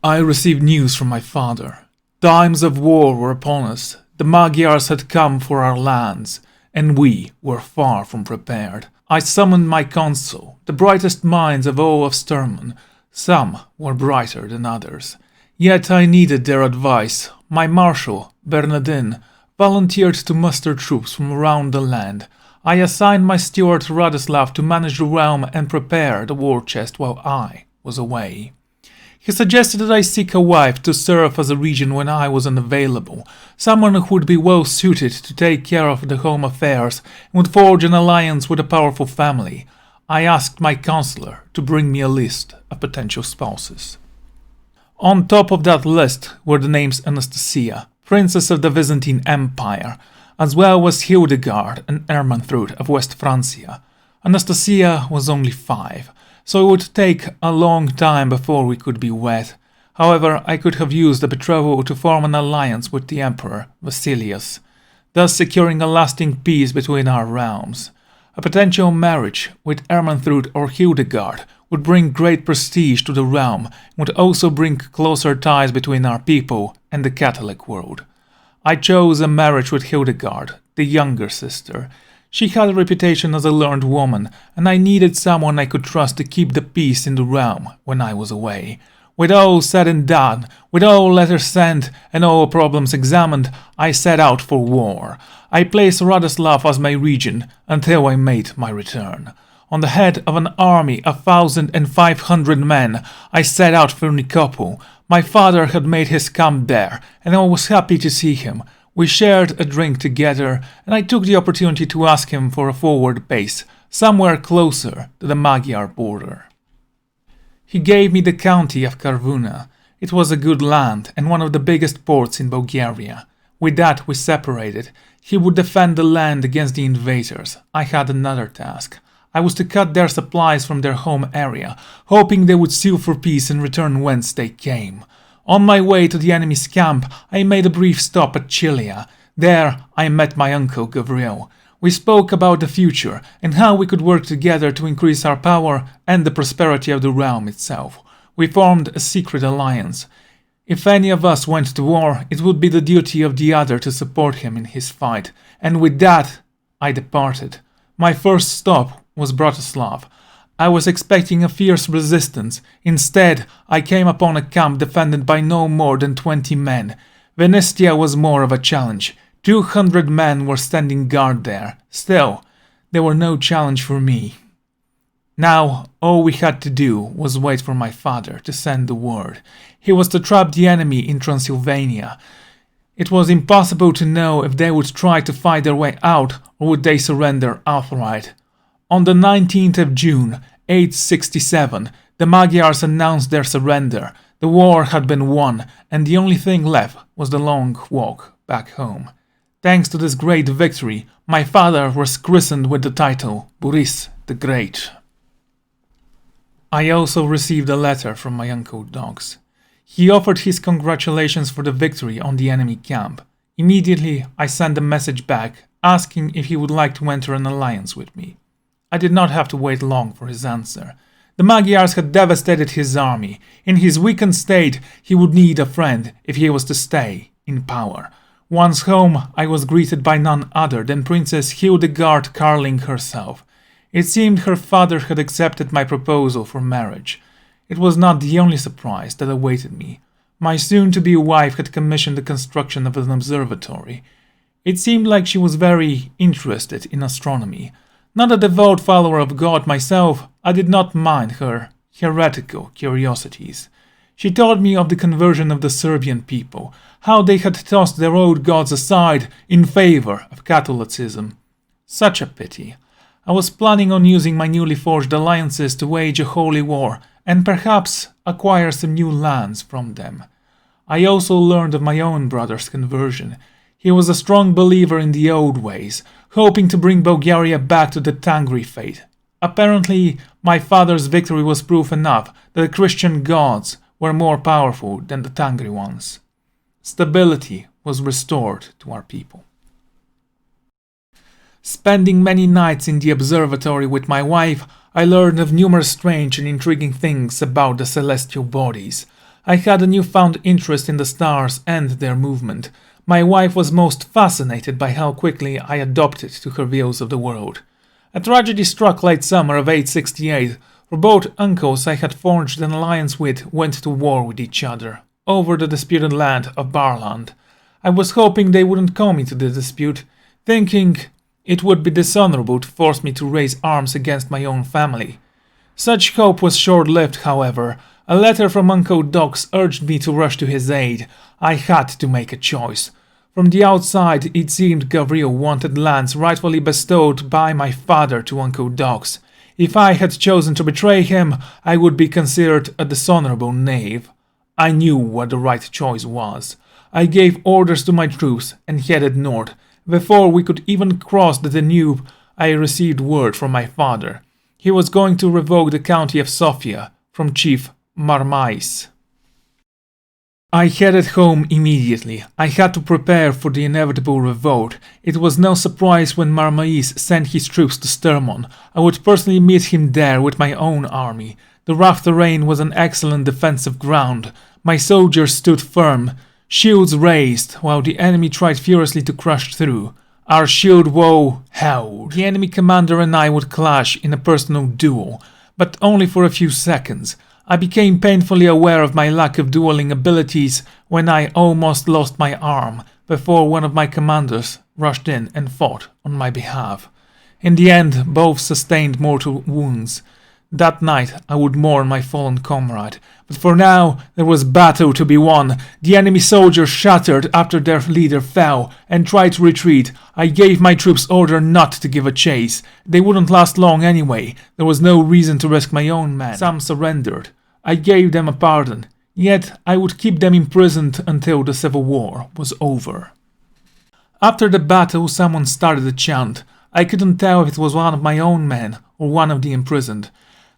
I received news from my father. Times of war were upon us. The Magyars had come for our lands, and we were far from prepared. I summoned my council, the brightest minds of all of Sturman. Some were brighter than others. Yet I needed their advice. My marshal, Bernardin, volunteered to muster troops from around the land. I assigned my steward Radoslav to manage the realm and prepare the war chest while I was away. He suggested that I seek a wife to serve as a regent when I was unavailable, someone who would be well suited to take care of the home affairs and would forge an alliance with a powerful family. I asked my counselor to bring me a list of potential spouses. On top of that list were the names Anastasia, Princess of the Byzantine Empire, as well as Hildegard and Ermantrude of West Francia. Anastasia was only 5, so it would take a long time before we could be wed. However, I could have used the betrothal to form an alliance with the Emperor Vasilius, thus securing a lasting peace between our realms. A potential marriage with Ermantrude or Hildegard would bring great prestige to the realm and would also bring closer ties between our people and the Catholic world. I chose a marriage with Hildegard, the younger sister. She had a reputation as a learned woman, and I needed someone I could trust to keep the peace in the realm when I was away. With all said and done, with all letters sent and all problems examined, I set out for war. I placed Radoslav as my regent until I made my return. On the head of an army of 1,500 men, I set out for Nikopol. My father had made his camp there, and I was happy to see him. We shared a drink together, and I took the opportunity to ask him for a forward base, somewhere closer to the Magyar border. He gave me the county of Karvuna. It was a good land and one of the biggest ports in Bulgaria. With that we separated. He would defend the land against the invaders. I had another task. I was to cut their supplies from their home area, hoping they would sue for peace and return whence they came. On my way to the enemy's camp, I made a brief stop at Chilia. There I met my uncle Gavril. We spoke about the future and how we could work together to increase our power and the prosperity of the realm itself. We formed a secret alliance. If any of us went to war, it would be the duty of the other to support him in his fight, and with that I departed. My first stop was Bratislav. I was expecting a fierce resistance. Instead, I came upon a camp defended by no more than 20 men. Venestia was more of a challenge. 200 men were standing guard there. Still, there were no challenge for me. Now, all we had to do was wait for my father to send the word. He was to trap the enemy in Transylvania. It was impossible to know if they would try to fight their way out or would they surrender outright. On the 19th of June, 867, the Magyars announced their surrender. The war had been won, and the only thing left was the long walk back home. Thanks to this great victory, my father was christened with the title Boris the Great. I also received a letter from my uncle Dogs. He offered his congratulations for the victory on the enemy camp. Immediately, I sent a message back, asking if he would like to enter an alliance with me. I did not have to wait long for his answer. The Magyars had devastated his army. In his weakened state, he would need a friend if he was to stay in power. Once home, I was greeted by none other than Princess Hildegard Carling herself. It seemed her father had accepted my proposal for marriage. It was not the only surprise that awaited me. My soon-to-be wife had commissioned the construction of an observatory. It seemed like she was very interested in astronomy. Not a devout follower of God myself, I did not mind her heretical curiosities. She told me of the conversion of the Serbian people, how they had tossed their old gods aside in favor of Catholicism. Such a pity. I was planning on using my newly forged alliances to wage a holy war and perhaps acquire some new lands from them. I also learned of my own brother's conversion. He was a strong believer in the old ways, hoping to bring Bulgaria back to the Tangri faith. Apparently, my father's victory was proof enough that the Christian gods were more powerful than the Tangri ones. Stability was restored to our people. Spending many nights in the observatory with my wife, I learned of numerous strange and intriguing things about the celestial bodies. I had a newfound interest in the stars and their movement. My wife was most fascinated by how quickly I adopted to her views of the world. A tragedy struck late summer of 868, for both uncles I had forged an alliance with went to war with each other, over the disputed land of Barland. I was hoping they wouldn't come into the dispute, thinking it would be dishonorable to force me to raise arms against my own family. Such hope was short-lived, however. A letter from Uncle Dox urged me to rush to his aid. I had to make a choice. From the outside, it seemed Gavril wanted lands rightfully bestowed by my father to Uncle Dox. If I had chosen to betray him, I would be considered a dishonorable knave. I knew what the right choice was. I gave orders to my troops and headed north. Before we could even cross the Danube, I received word from my father. He was going to revoke the county of Sofia from Chief Marmais. I headed home immediately. I had to prepare for the inevitable revolt. It was no surprise when Marmais sent his troops to Stermon. I would personally meet him there with my own army. The rough terrain was an excellent defensive ground. My soldiers stood firm, shields raised, while the enemy tried furiously to crush through. Our shield wall held. The enemy commander and I would clash in a personal duel, but only for a few seconds. I became painfully aware of my lack of dueling abilities when I almost lost my arm before one of my commanders rushed in and fought on my behalf. In the end, both sustained mortal wounds. That night I would mourn my fallen comrade, but for now there was battle to be won. The enemy soldiers shattered after their leader fell and tried to retreat. I gave my troops order not to give a chase. They wouldn't last long anyway. There was no reason to risk my own men. Some surrendered. I gave them a pardon, yet I would keep them imprisoned until the civil war was over. After the battle someone started a chant. I couldn't tell if it was one of my own men or one of the imprisoned.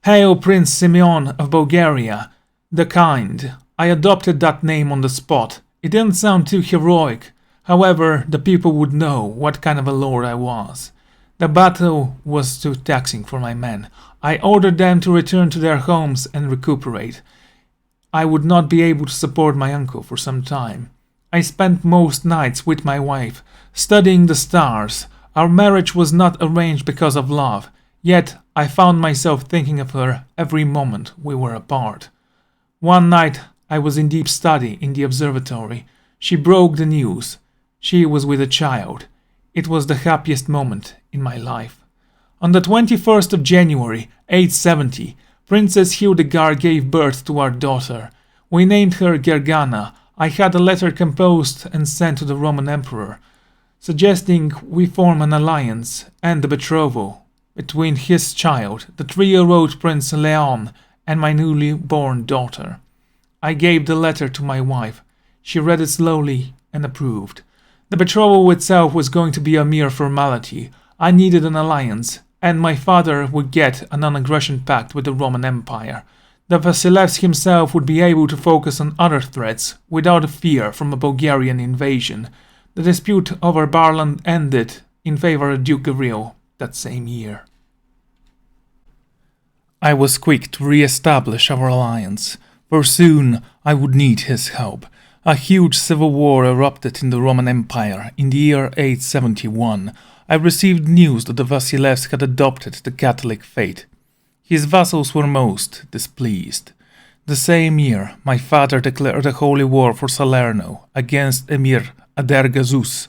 Hail Prince Simeon of Bulgaria, the kind. I adopted that name on the spot. It didn't sound too heroic. However, the people would know what kind of a lord I was. The battle was too taxing for my men. I ordered them to return to their homes and recuperate. I would not be able to support my uncle for some time. I spent most nights with my wife, studying the stars. Our marriage was not arranged because of love. Yet I found myself thinking of her every moment we were apart. One night I was in deep study in the observatory. She broke the news. She was with a child. It was the happiest moment in my life. On the 21st of January, 870, Princess Hildegard gave birth to our daughter. We named her Gergana. I had a letter composed and sent to the Roman Emperor, suggesting we form an alliance and a betrothal between his child, the 3-year-old Prince Leon, and my newly born daughter. I gave the letter to my wife. She read it slowly and approved. The betrothal itself was going to be a mere formality. I needed an alliance, and my father would get a non-aggression pact with the Roman Empire. The Vasilevs himself would be able to focus on other threats without a fear from a Bulgarian invasion. The dispute over Barland ended in favor of Duke Gavril that same year. I was quick to re-establish our alliance, for soon I would need his help. A huge civil war erupted in the Roman Empire in the year 871. I received news that the Vasilevs had adopted the Catholic faith. His vassals were most displeased. The same year, my father declared a holy war for Salerno against Emir Adergazus.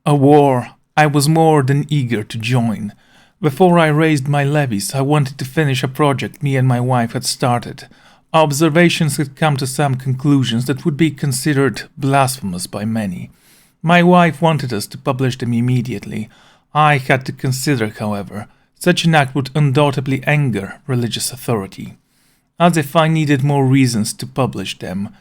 A war I was more than eager to join. Before I raised my levies, I wanted to finish a project me and my wife had started. Our observations had come to some conclusions that would be considered blasphemous by many. My wife wanted us to publish them immediately. I had to consider, however, such an act would undoubtedly anger religious authority. As if I needed more reasons to publish them.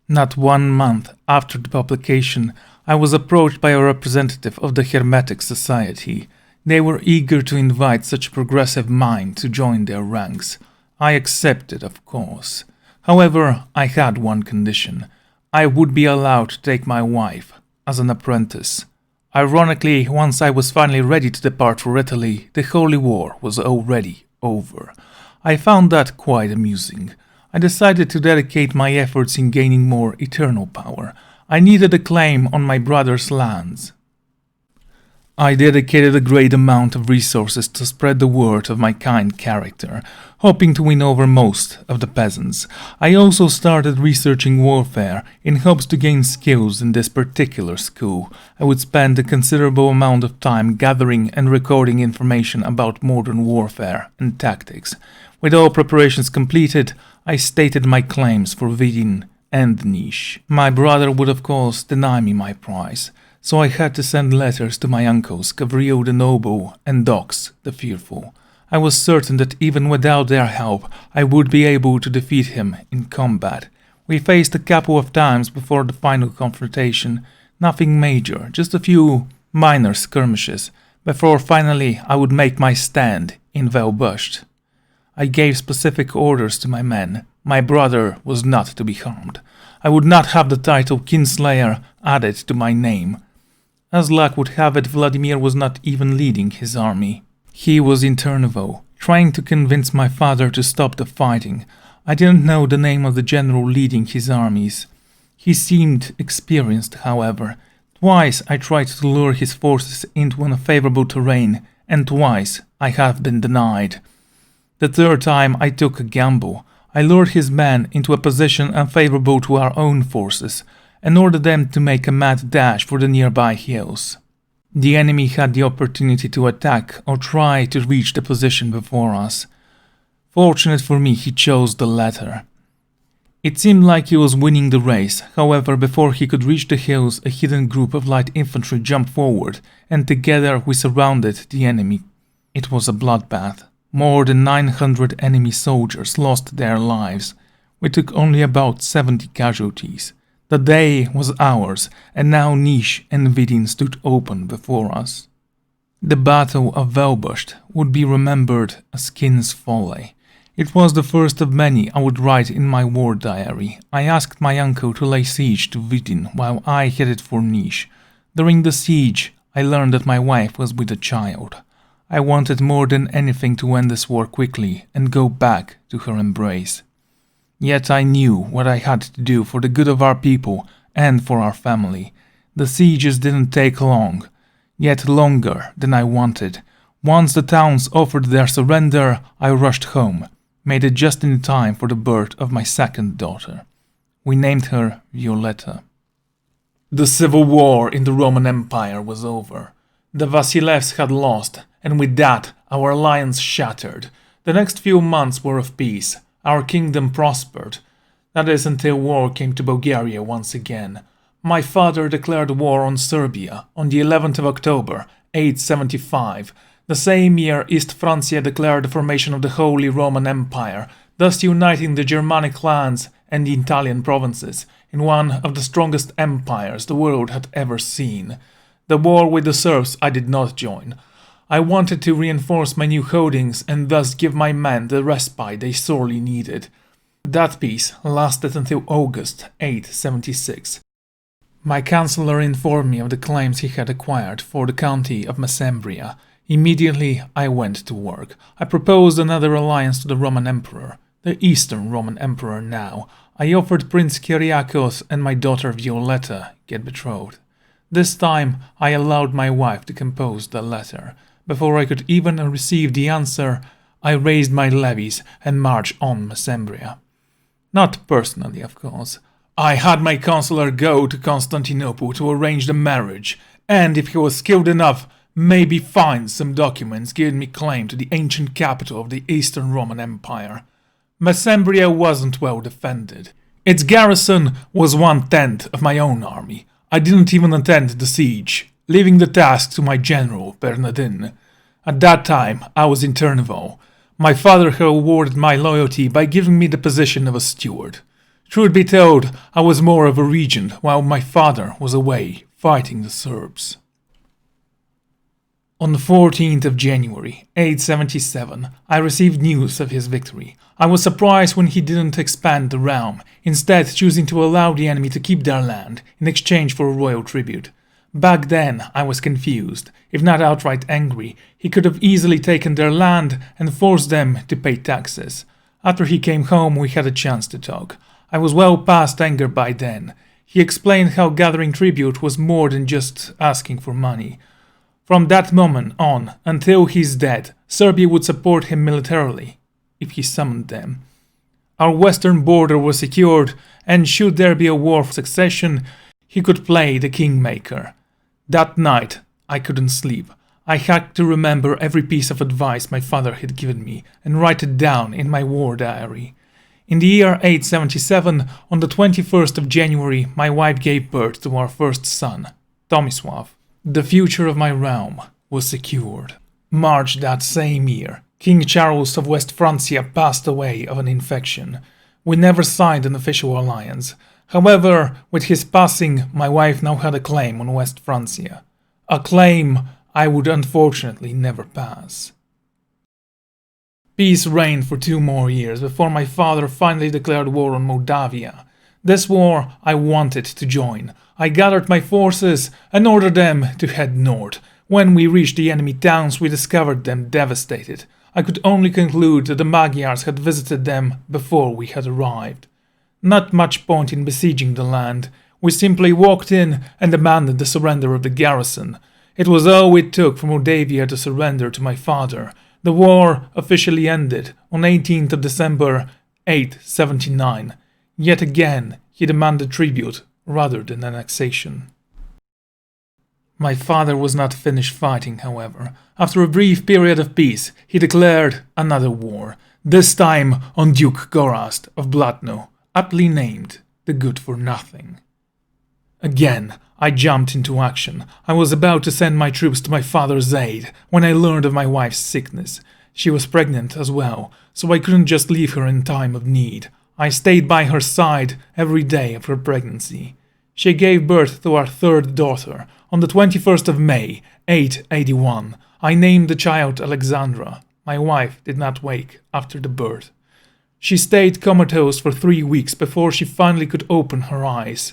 Not 1 month after the publication, I was approached by a representative of the Hermetic Society. They were eager to invite such a progressive mind to join their ranks. I accepted, of course. However, I had one condition. I would be allowed to take my wife as an apprentice. Ironically, once I was finally ready to depart for Italy, the Holy War was already over. I found that quite amusing. I decided to dedicate my efforts in gaining more eternal power. I needed a claim on my brother's lands. I dedicated a great amount of resources to spread the word of my kind character, hoping to win over most of the peasants. I also started researching warfare in hopes to gain skills in this particular school. I would spend a considerable amount of time gathering and recording information about modern warfare and tactics. With all preparations completed, I stated my claims for Vidin and Niš. My brother would of course deny me my prize, so I had to send letters to my uncles Gavril the Noble and Dox the Fearful. I was certain that even without their help, I would be able to defeat him in combat. We faced a couple of times before the final confrontation, nothing major, just a few minor skirmishes, before finally I would make my stand in Velbusht. I gave specific orders to my men. My brother was not to be harmed. I would not have the title Kinslayer added to my name. As luck would have it, Vladimir was not even leading his army. He was in Turnovo, trying to convince my father to stop the fighting. I didn't know the name of the general leading his armies. He seemed experienced, however. Twice I tried to lure his forces into unfavorable terrain, and twice I have been denied. The third time I took a gamble. I lured his men into a position unfavorable to our own forces, and ordered them to make a mad dash for the nearby hills. The enemy had the opportunity to attack or try to reach the position before us. Fortunate for me, he chose the latter. It seemed like he was winning the race. However, before he could reach the hills, a hidden group of light infantry jumped forward, and together we surrounded the enemy. It was a bloodbath. More than 900 enemy soldiers lost their lives. We took only about 70 casualties. The day was ours, and now Niš and Vidin stood open before us. The Battle of Velbusht would be remembered as Kin's folly. It was the first of many I would write in my war diary. I asked my uncle to lay siege to Vidin while I headed for Niš. During the siege, I learned that my wife was with a child. I wanted more than anything to end this war quickly and go back to her embrace. Yet I knew what I had to do for the good of our people and for our family. The sieges didn't take long, yet longer than I wanted. Once the towns offered their surrender, I rushed home, made it just in time for the birth of my second daughter. We named her Violetta. The civil war in the Roman Empire was over. The Vasilevs had lost, and with that our alliance shattered. The next few months were of peace. Our kingdom prospered. That is until war came to Bulgaria once again. My father declared war on Serbia on the 11th of October, 875. The same year East Francia declared the formation of the Holy Roman Empire, thus uniting the Germanic lands and the Italian provinces in one of the strongest empires the world had ever seen. The war with the Serbs I did not join. I wanted to reinforce my new holdings and thus give my men the respite they sorely needed. That peace lasted until August 876. My counselor informed me of the claims he had acquired for the county of Mesembria. Immediately I went to work. I proposed another alliance to the Roman Emperor, the Eastern Roman Emperor now. I offered Prince Kyriakos and my daughter Violetta get betrothed. This time I allowed my wife to compose the letter. Before I could even receive the answer, I raised my levies and marched on Mesembria. Not personally, of course. I had my counselor go to Constantinople to arrange the marriage, and if he was skilled enough, maybe find some documents giving me claim to the ancient capital of the Eastern Roman Empire. Mesembria wasn't well defended. Its garrison was 1/10 of my own army. I didn't even attend the siege, leaving the task to my general, Bernardin. At that time, I was in Turnovo. My father had awarded my loyalty by giving me the position of a steward. Truth be told, I was more of a regent while my father was away fighting the Serbs. On the 14th of January, 877, I received news of his victory. I was surprised when he didn't expand the realm, instead choosing to allow the enemy to keep their land in exchange for a royal tribute. Back then, I was confused. If not outright angry, he could have easily taken their land and forced them to pay taxes. After he came home, we had a chance to talk. I was well past anger by then. He explained how gathering tribute was more than just asking for money. From that moment on, until he's dead, Serbia would support him militarily, if he summoned them. Our western border was secured, and should there be a war of succession, he could play the kingmaker. That night, I couldn't sleep. I had to remember every piece of advice my father had given me and write it down in my war diary. In the year 877, on the 21st of January, my wife gave birth to our first son, Tomisław. The future of my realm was secured. March that same year, King Charles of West Francia passed away of an infection. We never signed an official alliance. However, with his passing, my wife now had a claim on West Francia. A claim I would unfortunately never pass. Peace reigned for 2 more years before my father finally declared war on Moldavia. This war I wanted to join. I gathered my forces and ordered them to head north. When we reached the enemy towns, we discovered them devastated. I could only conclude that the Magyars had visited them before we had arrived. Not much point in besieging the land. We simply walked in and demanded the surrender of the garrison. It was all it took for Moldavia to surrender to my father. The war officially ended on 18th of December 879. Yet again, he demanded tribute rather than annexation. My father was not finished fighting, however. After a brief period of peace, he declared another war, this time on Duke Gorazd of Blatno, aptly named the Good-for-Nothing. Again, I jumped into action. I was about to send my troops to my father's aid when I learned of my wife's sickness. She was pregnant as well, so I couldn't just leave her in time of need. I stayed by her side every day of her pregnancy. She gave birth to our third daughter. On the 21st of May, 881, I named the child Alexandra. My wife did not wake after the birth. She stayed comatose for 3 weeks before she finally could open her eyes.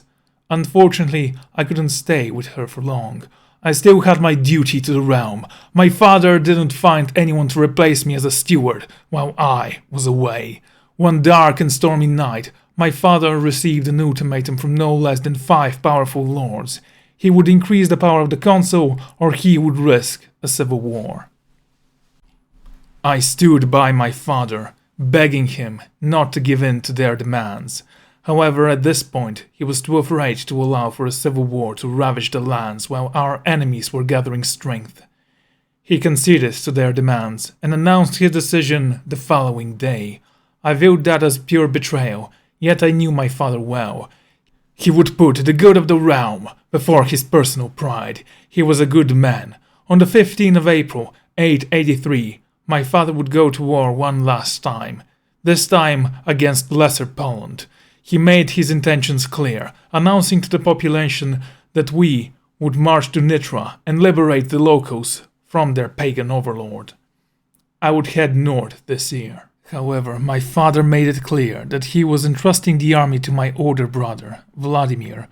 Unfortunately, I couldn't stay with her for long. I still had my duty to the realm. My father didn't find anyone to replace me as a steward while I was away. One dark and stormy night, my father received an ultimatum from no less than 5 powerful lords. He would increase the power of the council, or he would risk a civil war. I stood by my father, begging him not to give in to their demands. However, at this point, he was too afraid to allow for a civil war to ravage the lands while our enemies were gathering strength. He conceded to their demands and announced his decision the following day. I viewed that as pure betrayal, yet I knew my father well. He would put the good of the realm before his personal pride. He was a good man. On the 15th of April, 883, my father would go to war one last time, this time against Lesser Poland. He made his intentions clear, announcing to the population that we would march to Nitra and liberate the locals from their pagan overlord. I would head north this year. However, my father made it clear that he was entrusting the army to my older brother, Vladimir.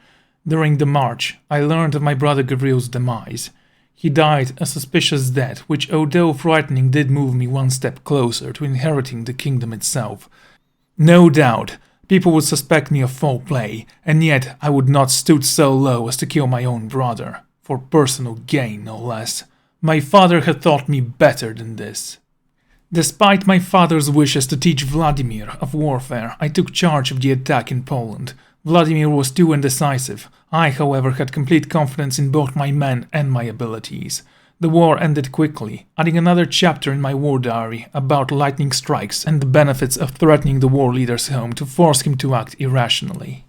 During the march, I learned of my brother Gavril's demise. He died a suspicious death, which, although frightening, did move me one step closer to inheriting the kingdom itself. No doubt, people would suspect me of foul play, and yet I would not stoop so low as to kill my own brother, for personal gain no less. My father had taught me better than this. Despite my father's wishes to teach Vladimir of warfare, I took charge of the attack in Poland. Vladimir was too indecisive. I, however, had complete confidence in both my men and my abilities. The war ended quickly, adding another chapter in my war diary about lightning strikes and the benefits of threatening the war leader's home to force him to act irrationally.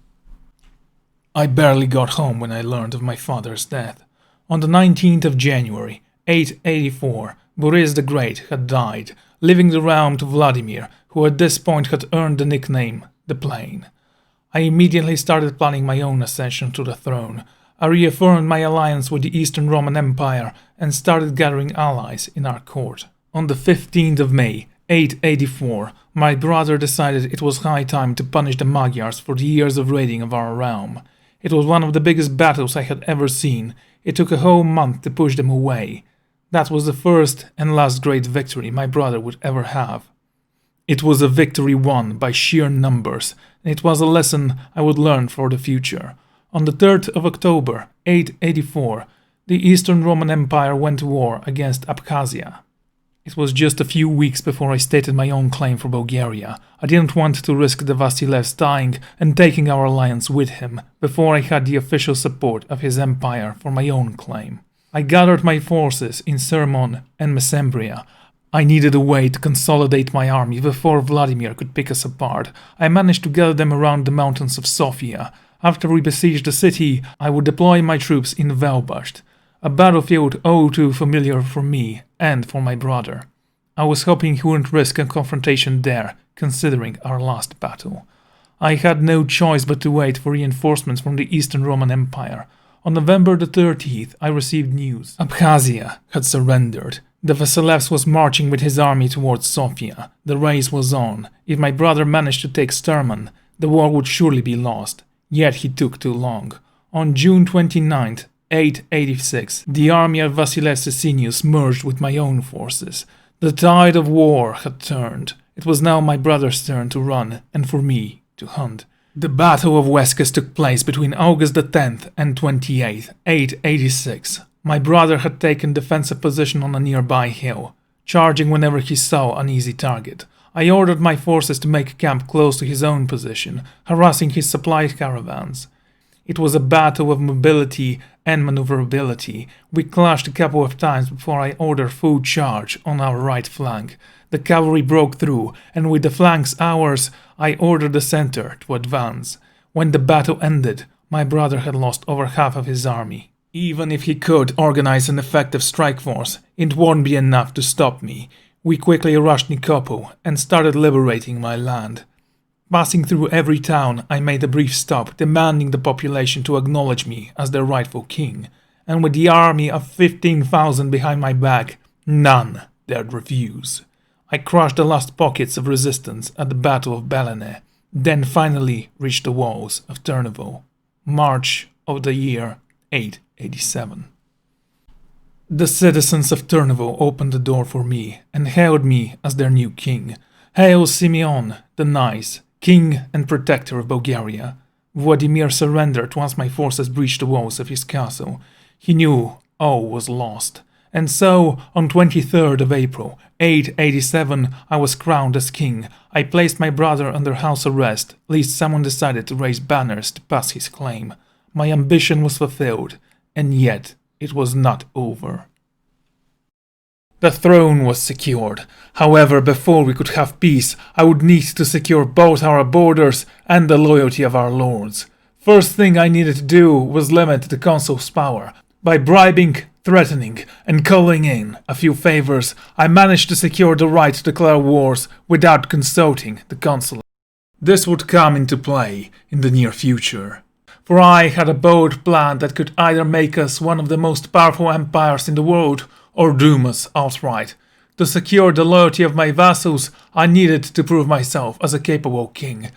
I barely got home when I learned of my father's death. On the 19th of January, 884, Boris the Great had died, leaving the realm to Vladimir, who at this point had earned the nickname the Plain. I immediately started planning my own ascension to the throne. I reaffirmed my alliance with the Eastern Roman Empire and started gathering allies in our court. On the 15th of May, 884, my brother decided it was high time to punish the Magyars for the years of raiding of our realm. It was one of the biggest battles I had ever seen. It took a whole month to push them away. That was the first and last great victory my brother would ever have. It was a victory won by sheer numbers, and it was a lesson I would learn for the future. On the 3rd of October, 884, the Eastern Roman Empire went to war against Abkhazia. It was just a few weeks before I stated my own claim for Bulgaria. I didn't want to risk the Vastilevs dying and taking our alliance with him before I had the official support of his empire for my own claim. I gathered my forces in Simeon and Mesembria. I needed a way to consolidate my army before Vladimir could pick us apart. I managed to gather them around the mountains of Sofia. After we besieged the city, I would deploy my troops in Vestibus, a battlefield all too familiar for me and for my brother. I was hoping he wouldn't risk a confrontation there, considering our last battle. I had no choice but to wait for reinforcements from the Eastern Roman Empire. On November the 30th, I received news. Abkhazia had surrendered. The Vastilevs was marching with his army towards Sofia. The race was on. If my brother managed to take Sterman, the war would surely be lost. Yet he took too long. On June 29th, 886, the army of Vasilevs Sicinius merged with my own forces. The tide of war had turned. It was now my brother's turn to run, and for me to hunt. The Battle of Vestibus took place between August the 10th and 28th, 886. My brother had taken defensive position on a nearby hill, charging whenever he saw an easy target. I ordered my forces to make camp close to his own position, harassing his supply caravans. It was a battle of mobility and maneuverability. We clashed a couple of times before I ordered full charge on our right flank. The cavalry broke through, and with the flanks ours, I ordered the center to advance. When the battle ended, my brother had lost over half of his army. Even if he could organize an effective strike force, it won't be enough to stop me. We quickly rushed Nikopol and started liberating my land. Passing through every town, I made a brief stop, demanding the population to acknowledge me as their rightful king. And with the army of 15,000 behind my back, none dared refuse. I crushed the last pockets of resistance at the Battle of Belene, then finally reached the walls of Turnovo. March of the year 887. The citizens of Turnovo opened the door for me and hailed me as their new king. Hail Simeon, the Nice, king and protector of Bulgaria. Vladimir surrendered once my forces breached the walls of his castle. He knew all was lost. And so, on 23rd of April, 887, I was crowned as king. I placed my brother under house arrest, lest someone decided to raise banners to pass his claim. My ambition was fulfilled, and yet it was not over. The throne was secured. However, before we could have peace, I would need to secure both our borders and the loyalty of our lords. First thing I needed to do was limit the consul's power. By bribing, threatening, and calling in a few favors, I managed to secure the right to declare wars without consulting the consulate. This would come into play in the near future. For I had a bold plan that could either make us one of the most powerful empires in the world or doom us outright. To secure the loyalty of my vassals, I needed to prove myself as a capable king.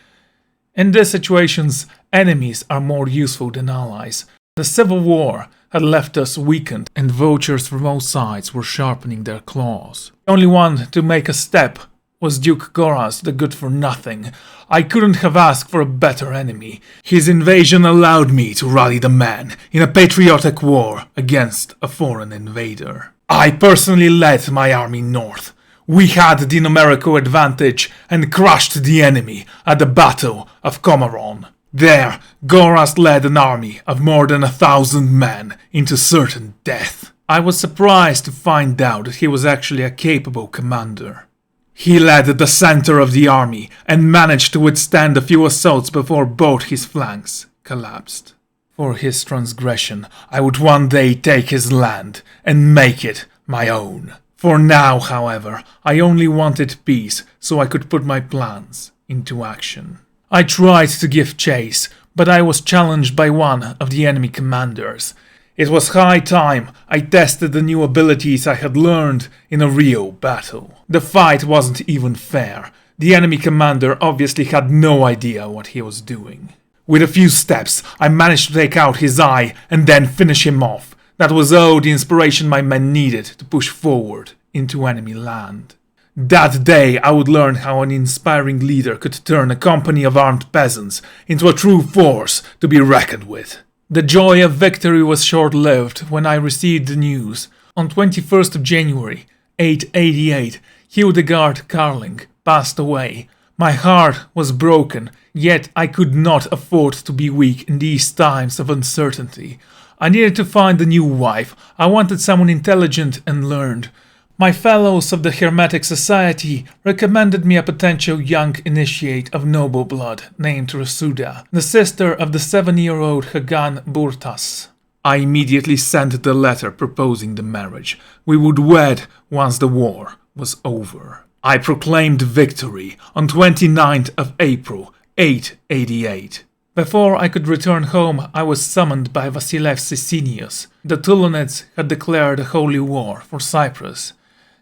In these situations, enemies are more useful than allies. The civil war had left us weakened, and vultures from all sides were sharpening their claws. The only one to make a step was Duke Goraz, the good-for-nothing. I couldn't have asked for a better enemy. His invasion allowed me to rally the men in a patriotic war against a foreign invader. I personally led my army north. We had the numerical advantage and crushed the enemy at the Battle of Comaron. There, Goraz led an army of more than 1,000 men into certain death. I was surprised to find out that he was actually a capable commander. He led the center of the army and managed to withstand a few assaults before both his flanks collapsed. For his transgression, I would one day take his land and make it my own. For now, however, I only wanted peace so I could put my plans into action. I tried to give chase, but I was challenged by one of the enemy commanders. It was high time I tested the new abilities I had learned in a real battle. The fight wasn't even fair. The enemy commander obviously had no idea what he was doing. With a few steps, I managed to take out his eye and then finish him off. That was all the inspiration my men needed to push forward into enemy land. That day I would learn how an inspiring leader could turn a company of armed peasants into a true force to be reckoned with. The joy of victory was short-lived when I received the news. On 21st of January, 888, Hildegard Carling passed away. My heart was broken, yet I could not afford to be weak in these times of uncertainty. I needed to find a new wife. I wanted someone intelligent and learned. My fellows of the Hermetic Society recommended me a potential young initiate of noble blood named Crusader, the sister of the 7-year-old Hagan Burtas. I immediately sent the letter proposing the marriage. We would wed once the war was over. I proclaimed victory on 29th of April, 888. Before I could return home, I was summoned by Vasilev Sicinius. The Tulonids had declared a holy war for Cyprus.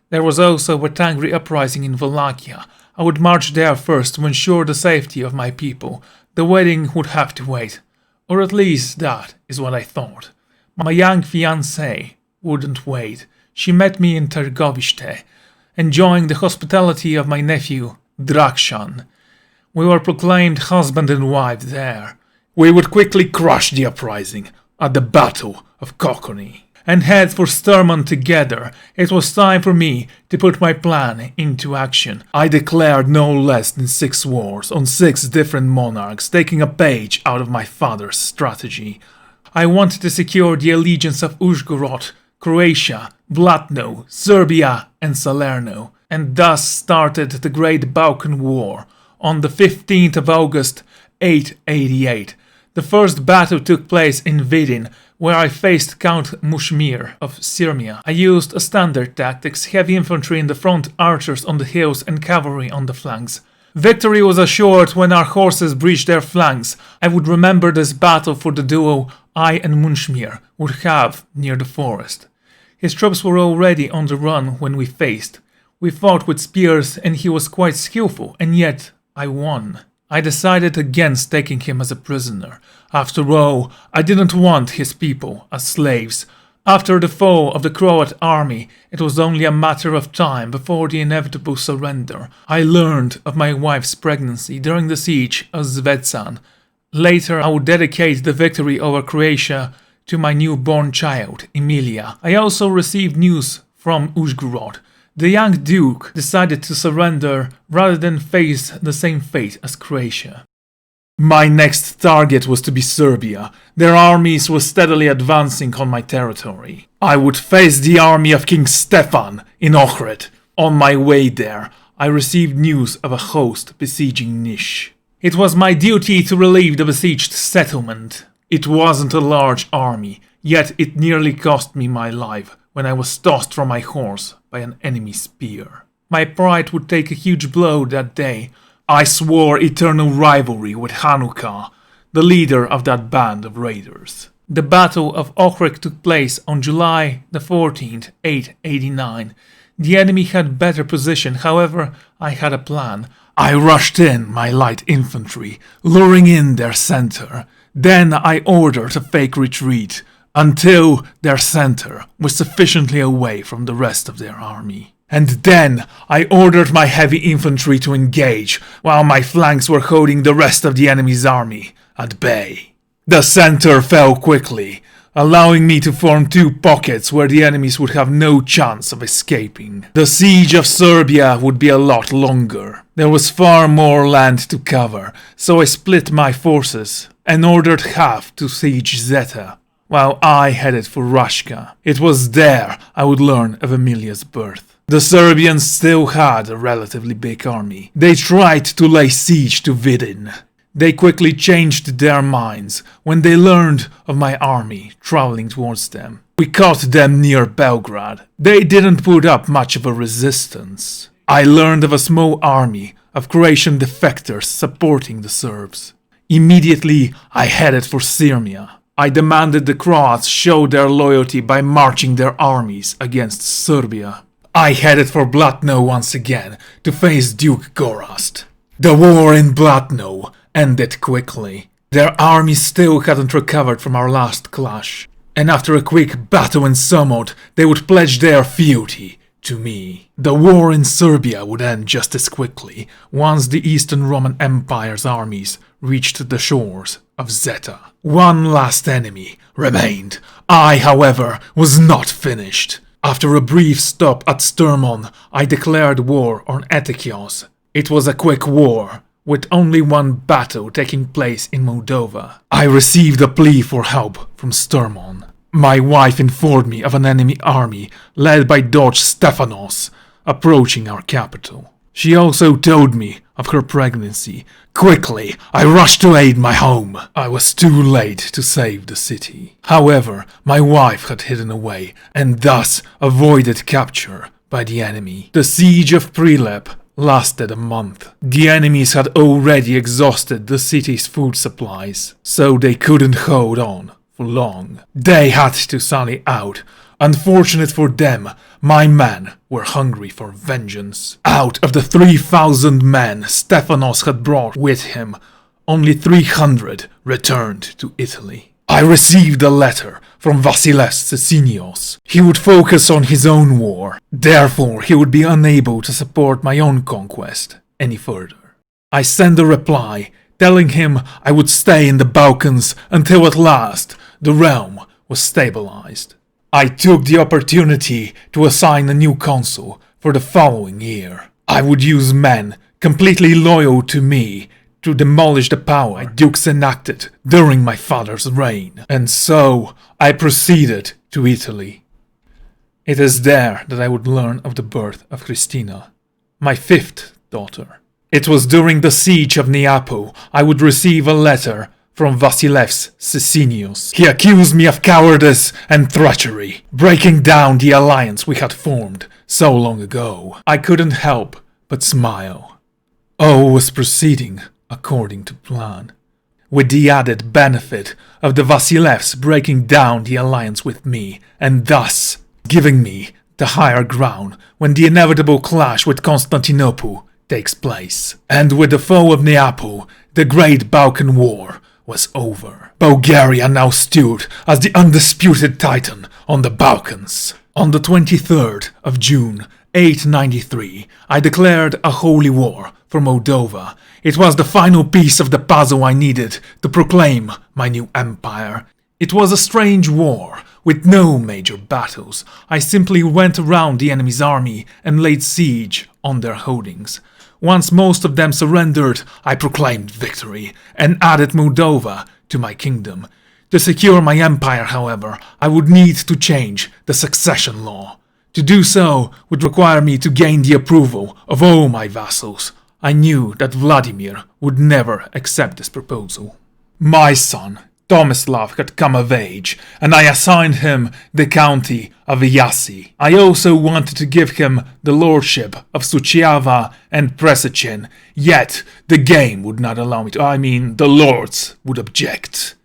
There was also a Tangri uprising in Wallachia. I would march there first to ensure the safety of my people. The wedding would have to wait. Or at least that is what I thought. My young fiancée wouldn't wait. She met me in Târgoviște, enjoying the hospitality of my nephew, Drakshan. We were proclaimed husband and wife there. We would quickly crush the uprising at the Battle of Kokony and head for Sturman together. It was time for me to put my plan into action. I declared no less than 6 wars on 6 different monarchs, taking a page out of my father's strategy. I wanted to secure the allegiance of Uzhgorod, Croatia, Blatno, Serbia and Salerno, and thus started the Great Balkan War. On the 15th of August, 888, the first battle took place in Vidin, where I faced Count Mushmir of Sirmia. I used standard tactics, heavy infantry in the front, archers on the hills and cavalry on the flanks. Victory was assured when our horses breached their flanks. I would remember this battle for the duel I and Mushmir would have near the forest. His troops were already on the run when we faced. We fought with spears and he was quite skillful, and yet I won. I decided against taking him as a prisoner. After all, I didn't want his people as slaves. After the fall of the Croat army, it was only a matter of time before the inevitable surrender. I learned of my wife's pregnancy during the siege of Zvecan. Later, I would dedicate the victory over Croatia to my newborn child, Emilia. I also received news from Uzhgorod. The young duke decided to surrender rather than face the same fate as Croatia. My next target was to be Serbia. Their armies were steadily advancing on my territory. I would face the army of King Stefan in Ohrid. On my way there, I received news of a host besieging Niš. It was my duty to relieve the besieged settlement. It wasn't a large army, yet it nearly cost me my life when I was tossed from my horse by an enemy spear. My pride would take a huge blow that day. I swore eternal rivalry with Hanukkah, the leader of that band of raiders. The Battle of Ohrid took place on July the 14th, 889. The enemy had better position, however, I had a plan. I rushed in my light infantry, luring in their center. Then I ordered a fake retreat, until their center was sufficiently away from the rest of their army. And then I ordered my heavy infantry to engage, while my flanks were holding the rest of the enemy's army at bay. The center fell quickly, allowing me to form 2 pockets where the enemies would have no chance of escaping. The siege of Serbia would be a lot longer. There was far more land to cover, so I split my forces and ordered half to siege Zeta, while I headed for Rashka. It was there I would learn of Emilia's birth. The Serbians still had a relatively big army. They tried to lay siege to Vidin. They quickly changed their minds when they learned of my army traveling towards them. We caught them near Belgrade. They didn't put up much of a resistance. I learned of a small army of Croatian defectors supporting the Serbs. Immediately, I headed for Sirmia. I demanded the Croats show their loyalty by marching their armies against Serbia. I headed for Blatno once again to face Duke Gorazd. The war in Blatno ended quickly. Their army still hadn't recovered from our last clash, and after a quick battle in Somod, they would pledge their fealty to me. The war in Serbia would end just as quickly once the Eastern Roman Empire's armies reached the shores of Zeta. One last enemy remained. I, however, was not finished. After a brief stop at Stermon, I declared war on Etekios. It was a quick war, with only one battle taking place in Moldova. I received a plea for help from Stermon. My wife informed me of an enemy army led by Doge Stefanos approaching our capital. She also told me of her pregnancy. Quickly, I rushed to aid my home. I was too late to save the city. However, my wife had hidden away and thus avoided capture by the enemy. The siege of Prilep lasted a month. The enemies had already exhausted the city's food supplies, so they couldn't hold on for long. They had to sally out. Unfortunate for them, my men were hungry for vengeance. Out of the 3,000 men Stephanos had brought with him, only 300 returned to Italy. I received a letter from Vasiles Sisinios. He would focus on his own war, therefore he would be unable to support my own conquest any further. I sent a reply telling him I would stay in the Balkans until at last the realm was stabilized. I took the opportunity to assign a new consul for the following year. I would use men completely loyal to me to demolish the power my dukes enacted during my father's reign. And so I proceeded to Italy. It is there that I would learn of the birth of Christina, my 5th daughter. It was during the siege of Neapel I would receive a letter from Vasilev Sisinios. He accused me of cowardice and treachery, breaking down the alliance we had formed so long ago. I couldn't help but smile. All was proceeding according to plan, with the added benefit of the Vasilevs breaking down the alliance with me and thus giving me the higher ground when the inevitable clash with Constantinople takes place. And with the fall of Neapel, the Great Balkan War was over. Bulgaria now stood as the undisputed titan on the Balkans. On the 23rd of June, 893, I declared a holy war for Moldova. It was the final piece of the puzzle I needed to proclaim my new empire. It was a strange war, with no major battles. I simply went around the enemy's army and laid siege on their holdings. Once most of them surrendered, I proclaimed victory and added Moldova to my kingdom. To secure my empire, however, I would need to change the succession law. To do so would require me to gain the approval of all my vassals. I knew that Vladimir would never accept this proposal. My son, Tomislav, had come of age, and I assigned him the county of Iasi. I also wanted to give him the lordship of Suceava and Presechin, yet the game would not allow me to. The lords would object.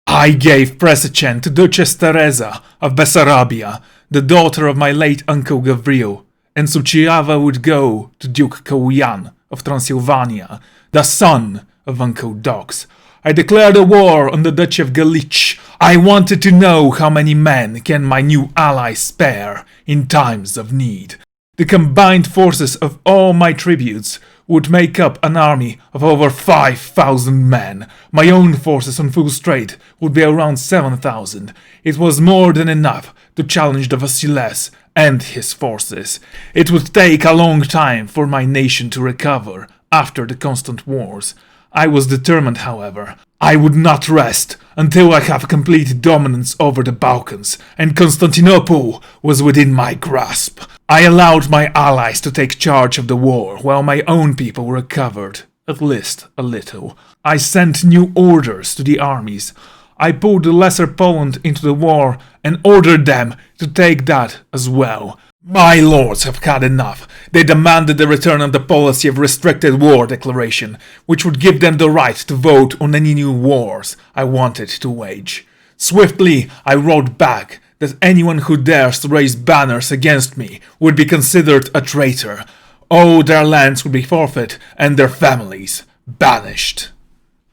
I gave Presechin to Duchess Teresa of Bessarabia, the daughter of my late uncle Gavril, and Suceava would go to Duke Kauyan of Transylvania, the son of Uncle Dox. I declared a war on the Duchy of Galich. I wanted to know how many men can my new ally spare in times of need. The combined forces of all my tributes would make up an army of over 5,000 men. My own forces on full straight would be around 7,000. It was more than enough to challenge the Vasiles and his forces. It would take a long time for my nation to recover after the constant wars. I was determined, however. I would not rest until I have complete dominance over the Balkans, and Constantinople was within my grasp. I allowed my allies to take charge of the war, while my own people recovered, at least a little. I sent new orders to the armies. I pulled the Lesser Poland into the war and ordered them to take that as well. My lords have had enough. They demanded the return of the policy of restricted war declaration, which would give them the right to vote on any new wars I wanted to wage. Swiftly, I wrote back that anyone who dares to raise banners against me would be considered a traitor. All their lands would be forfeit and their families banished.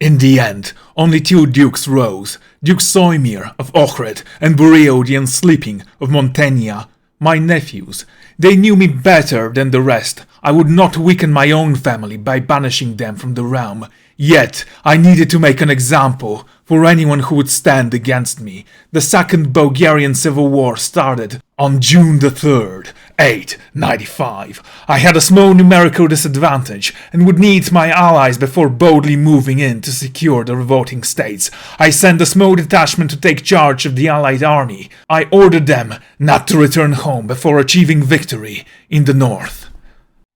In the end, only 2 dukes rose, Duke Soimir of Ohrid and Burio the Unsleeping of Montenia, my nephews. They knew me better than the rest. I would not weaken my own family by banishing them from the realm. Yet I needed to make an example for anyone who would stand against me. The Second Bulgarian Civil War started on June the 3rd, 895. I had a small numerical disadvantage and would need my allies before boldly moving in to secure the revolting states. I sent a small detachment to take charge of the allied army. I ordered them not to return home before achieving victory in the north.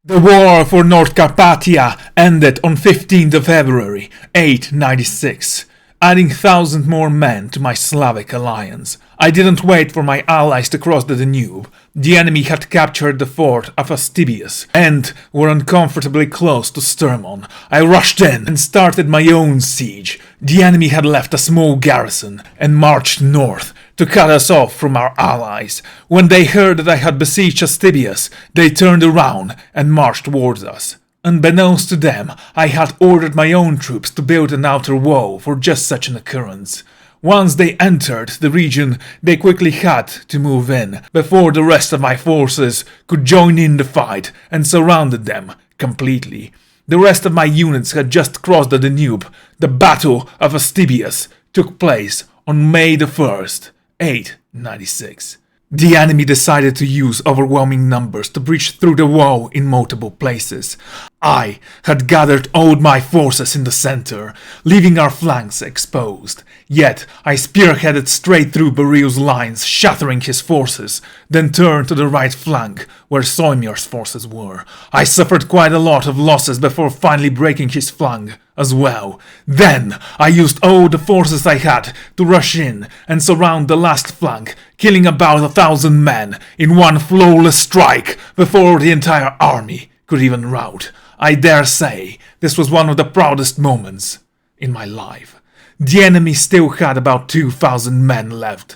The war for North Carpathia ended on 15th of February, 896, adding 1,000 more men to my Slavic alliance. I didn't wait for my allies to cross the Danube. The enemy had captured the fort of Vestibus and were uncomfortably close to Stermon. I rushed in and started my own siege. The enemy had left a small garrison and marched north to cut us off from our allies. When they heard that I had besieged Vestibus, they turned around and marched towards us. Unbeknownst to them, I had ordered my own troops to build an outer wall for just such an occurrence. Once they entered the region, they quickly had to move in, before the rest of my forces could join in the fight, and surrounded them completely. The rest of my units had just crossed the Danube. The Battle of Vestibus took place on May the 1st, 896. The enemy decided to use overwhelming numbers to breach through the wall in multiple places. I had gathered all my forces in the center, leaving our flanks exposed. Yet I spearheaded straight through Beril's lines, shattering his forces, then turned to the right flank, where Simeon's forces were. I suffered quite a lot of losses before finally breaking his flank as well. Then I used all the forces I had to rush in and surround the last flank, killing about 1,000 men in one flawless strike before the entire army could even rout. I dare say this was one of the proudest moments in my life. The enemy still had about 2,000 men left.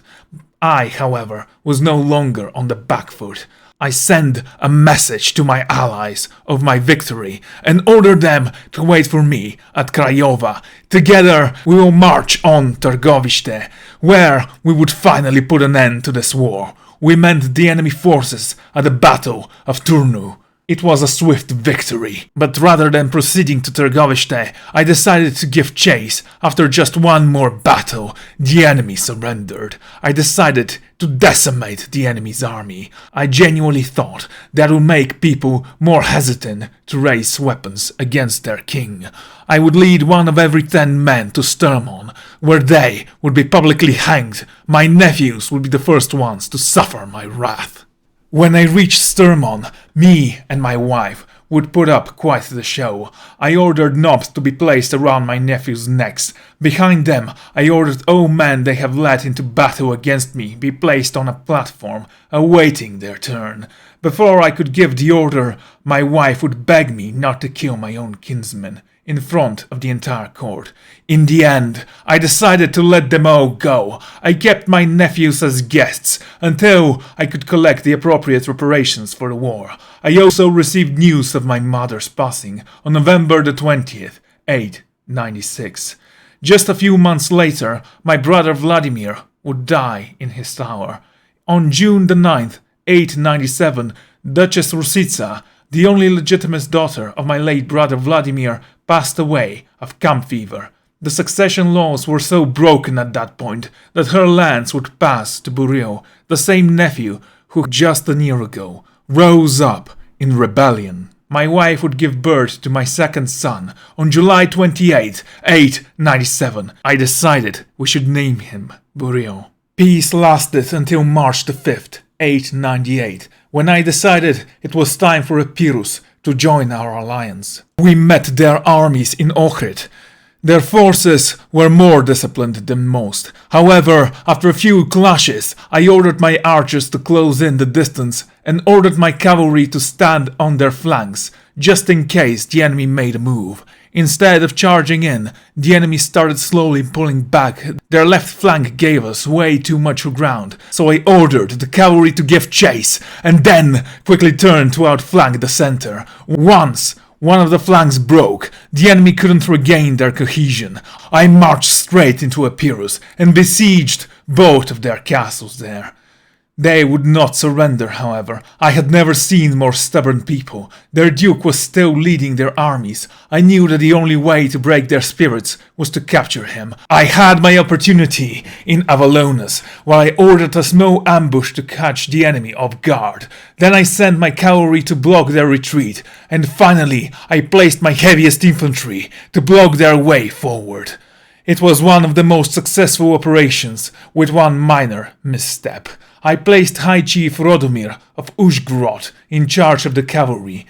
I, however, was no longer on the back foot. I sent a message to my allies of my victory and ordered them to wait for me at Craiova. Together we will march on Târgoviște, where we would finally put an end to this war. We met the enemy forces at the Battle of Turnu. It was a swift victory, but rather than proceeding to Târgoviște, I decided to give chase. After just one more battle, the enemy surrendered. I decided to decimate the enemy's army. I genuinely thought that would make people more hesitant to raise weapons against their king. I would lead one of every 10 men to Stermon, where they would be publicly hanged. My nephews would be the first ones to suffer my wrath. When I reached Stermon, me and my wife would put up quite the show. I ordered knobs to be placed around my nephews' necks. Behind them, I ordered all men they have led into battle against me be placed on a platform, awaiting their turn. Before I could give the order, my wife would beg me not to kill my own kinsmen in front of the entire court. In the end, I decided to let them all go. I kept my nephews as guests until I could collect the appropriate reparations for the war. I also received news of my mother's passing on November the 20th, 896. Just a few months later, my brother Vladimir would die in his tower. On June the 9th, 897, Duchess Rusica, the only legitimate daughter of my late brother Vladimir, passed away of camp fever. The succession laws were so broken at that point that her lands would pass to Mihail, the same nephew who just a year ago rose up in rebellion. My wife would give birth to my second son on July 28, 897. I decided we should name him Mihail. Peace lasted until March the 5th, 898, when I decided it was time for Epirus to join our alliance. We met their armies in Ohrid. Their forces were more disciplined than most. However, after a few clashes, I ordered my archers to close in the distance and ordered my cavalry to stand on their flanks, just in case the enemy made a move. Instead of charging in, the enemy started slowly pulling back. Their left flank gave us way too much ground, so I ordered the cavalry to give chase, and then quickly turned to outflank the center. Once one of the flanks broke, the enemy couldn't regain their cohesion. I marched straight into Epirus and besieged both of their castles there. They would not surrender, however. I had never seen more stubborn people. Their duke was still leading their armies. I knew that the only way to break their spirits was to capture him. I had my opportunity in Avalonis, while I ordered a small ambush to catch the enemy off guard. Then I sent my cavalry to block their retreat, and finally I placed my heaviest infantry to block their way forward. It was one of the most successful operations, with one minor misstep. I placed High Chief Radomir of Uzhgorod in charge of the cavalry.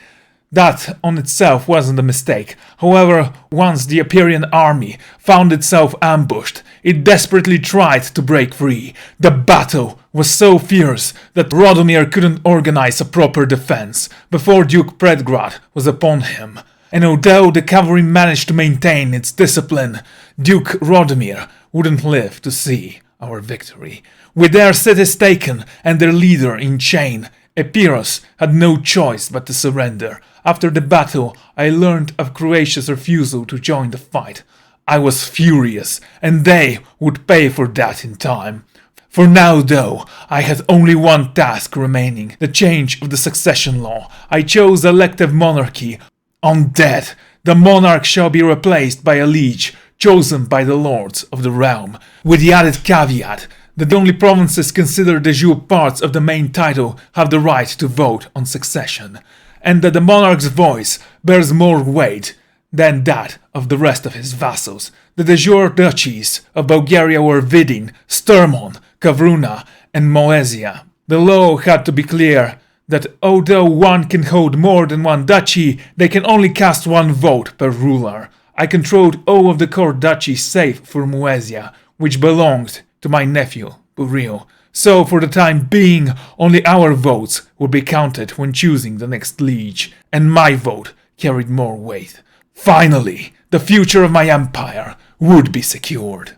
That on itself wasn't a mistake. However, once the Aperian army found itself ambushed, it desperately tried to break free. The battle was so fierce that Radomir couldn't organize a proper defense before Duke Predgrad was upon him. And although the cavalry managed to maintain its discipline, Duke Radomir wouldn't live to see our victory. With their cities taken and their leader in chain, Epirus had no choice but to surrender. After the battle, I learned of Croatia's refusal to join the fight. I was furious, and they would pay for that in time. For now, though, I had only one task remaining, the change of the succession law. I chose elective monarchy. On death, the monarch shall be replaced by a liege chosen by the lords of the realm, with the added caveat that only provinces considered de jure parts of the main title have the right to vote on succession, and that the monarch's voice bears more weight than that of the rest of his vassals. The de jure duchies of Bulgaria were Vidin, Stermon, Kavruna, and Moesia. The law had to be clear that although one can hold more than one duchy, they can only cast one vote per ruler. I controlled all of the core duchies save for Moesia, which belonged to my nephew, Buril. So for the time being, only our votes would be counted when choosing the next liege, and my vote carried more weight. Finally, the future of my empire would be secured.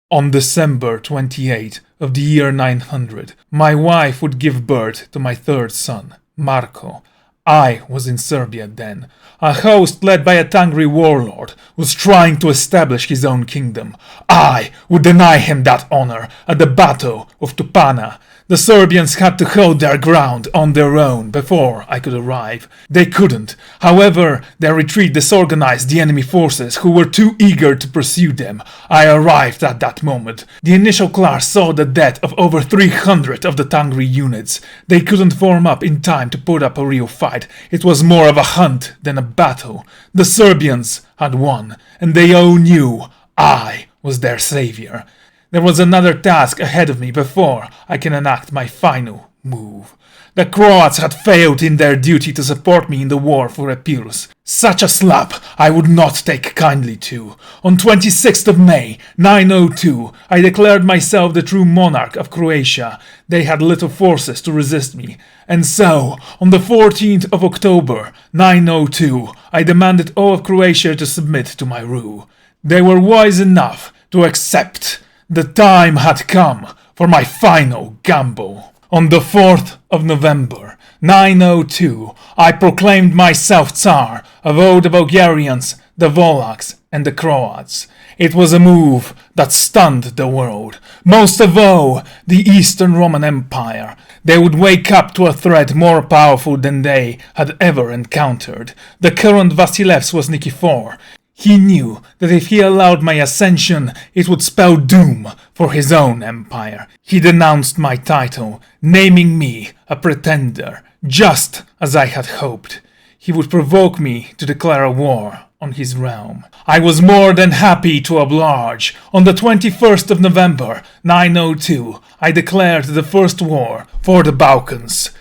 On December 28 of the year 900, my wife would give birth to my third son, Marco. I was in Serbia then. A host led by a Tangri warlord was trying to establish his own kingdom. I would deny him that honor at the Battle of Tupana. The Serbians had to hold their ground on their own before I could arrive. They couldn't. However, their retreat disorganized the enemy forces, who were too eager to pursue them. I arrived at that moment. The initial clash saw the death of over 300 of the Tangri units. They couldn't form up in time to put up a real fight. It was more of a hunt than a battle. The Serbians had won, and they all knew I was their savior. There was another task ahead of me before I can enact my final move. The Croats had failed in their duty to support me in the war for Epirus. Such a slap I would not take kindly to. On 26th of May, 902, I declared myself the true monarch of Croatia. They had little forces to resist me. And so, on the 14th of October, 902, I demanded all of Croatia to submit to my rule. They were wise enough to accept. The time had come for my final gamble. On the 4th of November, 902, I proclaimed myself Tsar of all the Bulgarians, the Volaks, and the Croats. It was a move that stunned the world, most of all the Eastern Roman Empire. They would wake up to a threat more powerful than they had ever encountered. The current Vasilevs was Nikifor. He knew that if he allowed my ascension, it would spell doom for his own empire. He denounced my title, naming me a pretender, just as I had hoped. He would provoke me to declare a war on his realm. I was more than happy to oblige. On the 21st of November, 902, I declared the first war for the Balkans.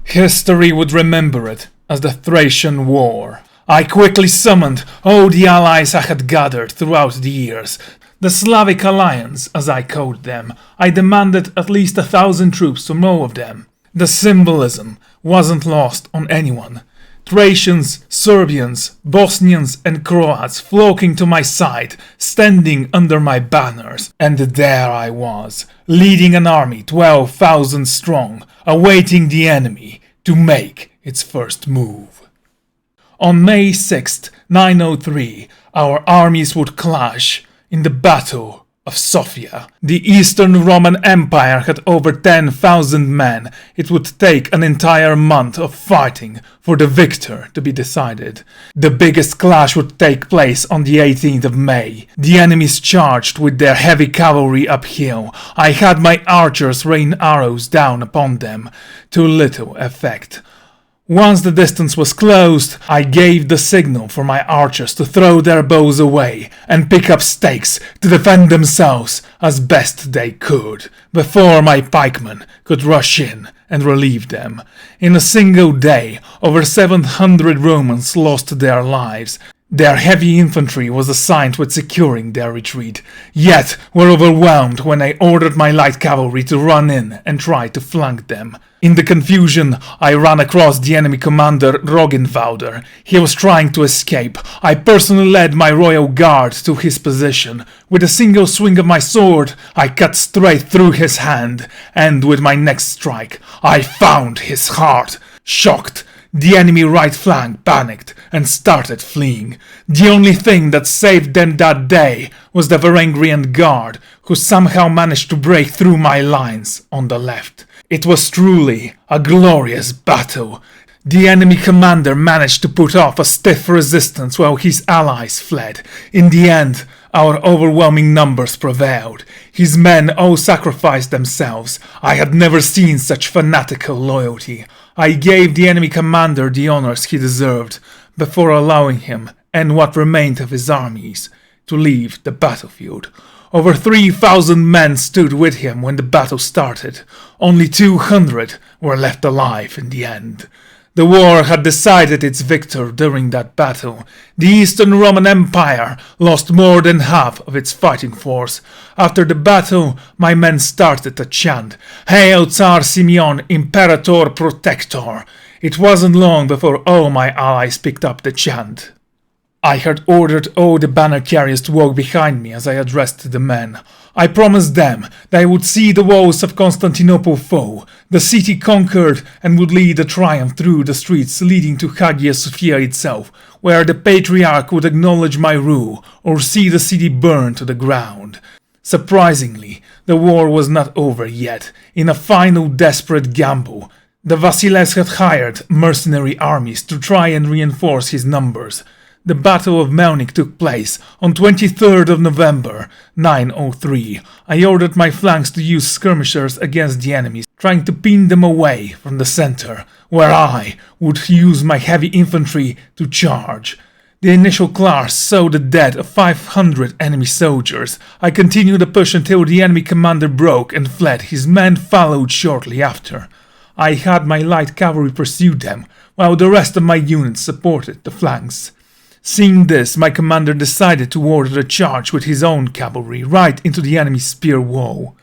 History would remember it as the Thracian War. I quickly summoned all the allies I had gathered throughout the years, the Slavic Alliance, as I called them. I demanded at least 1,000 troops from all of them. The symbolism wasn't lost on anyone. Thracians, Serbians, Bosnians, and Croats flocking to my side, standing under my banners. And there I was, leading an army 12,000 strong, awaiting the enemy to make its first move. On May 6, 903, our armies would clash in the Battle of Sofia. The Eastern Roman Empire had over 10,000 men. It would take an entire month of fighting for the victor to be decided. The biggest clash would take place on the 18th of May. The enemies charged with their heavy cavalry uphill. I had my archers rain arrows down upon them, to little effect. Once the distance was closed, I gave the signal for my archers to throw their bows away and pick up stakes to defend themselves as best they could, before my pikemen could rush in and relieve them. In a single day, over 700 Romans lost their lives. Their heavy infantry was assigned with securing their retreat, yet were overwhelmed when I ordered my light cavalry to run in and try to flank them. In the confusion, I ran across the enemy commander Roggenwalder. He was trying to escape. I personally led my royal guard to his position. With a single swing of my sword, I cut straight through his hand, and with my next strike, I found his heart. Shocked, the enemy right flank panicked and started fleeing. The only thing that saved them that day was the Varangian guard, who somehow managed to break through my lines on the left. It was truly a glorious battle. The enemy commander managed to put off a stiff resistance while his allies fled. In the end, our overwhelming numbers prevailed. His men all sacrificed themselves. I had never seen such fanatical loyalty. I gave the enemy commander the honors he deserved, before allowing him, and what remained of his armies, to leave the battlefield. Over 3,000 men stood with him when the battle started. Only 200 were left alive in the end. The war had decided its victor during that battle. The Eastern Roman Empire lost more than half of its fighting force. After the battle, my men started to chant, "Hail Tsar Simeon, Imperator Protector!" It wasn't long before all my allies picked up the chant. I had ordered all the banner carriers to walk behind me as I addressed the men. I promised them that I would see the walls of Constantinople fall, the city conquered, and would lead a triumph through the streets leading to Hagia Sophia itself, where the patriarch would acknowledge my rule or see the city burn to the ground. Surprisingly, the war was not over yet. In a final desperate gamble, the Vasilevs had hired mercenary armies to try and reinforce his numbers. The Battle of Maunic took place on 23rd of November, 903. I ordered my flanks to use skirmishers against the enemies, trying to pin them away from the center, where I would use my heavy infantry to charge. The initial clash saw the death of 500 enemy soldiers. I continued the push until the enemy commander broke and fled. His men followed shortly after. I had my light cavalry pursue them, while the rest of my units supported the flanks. Seeing this, my commander decided to order a charge with his own cavalry right into the enemy's spear wall.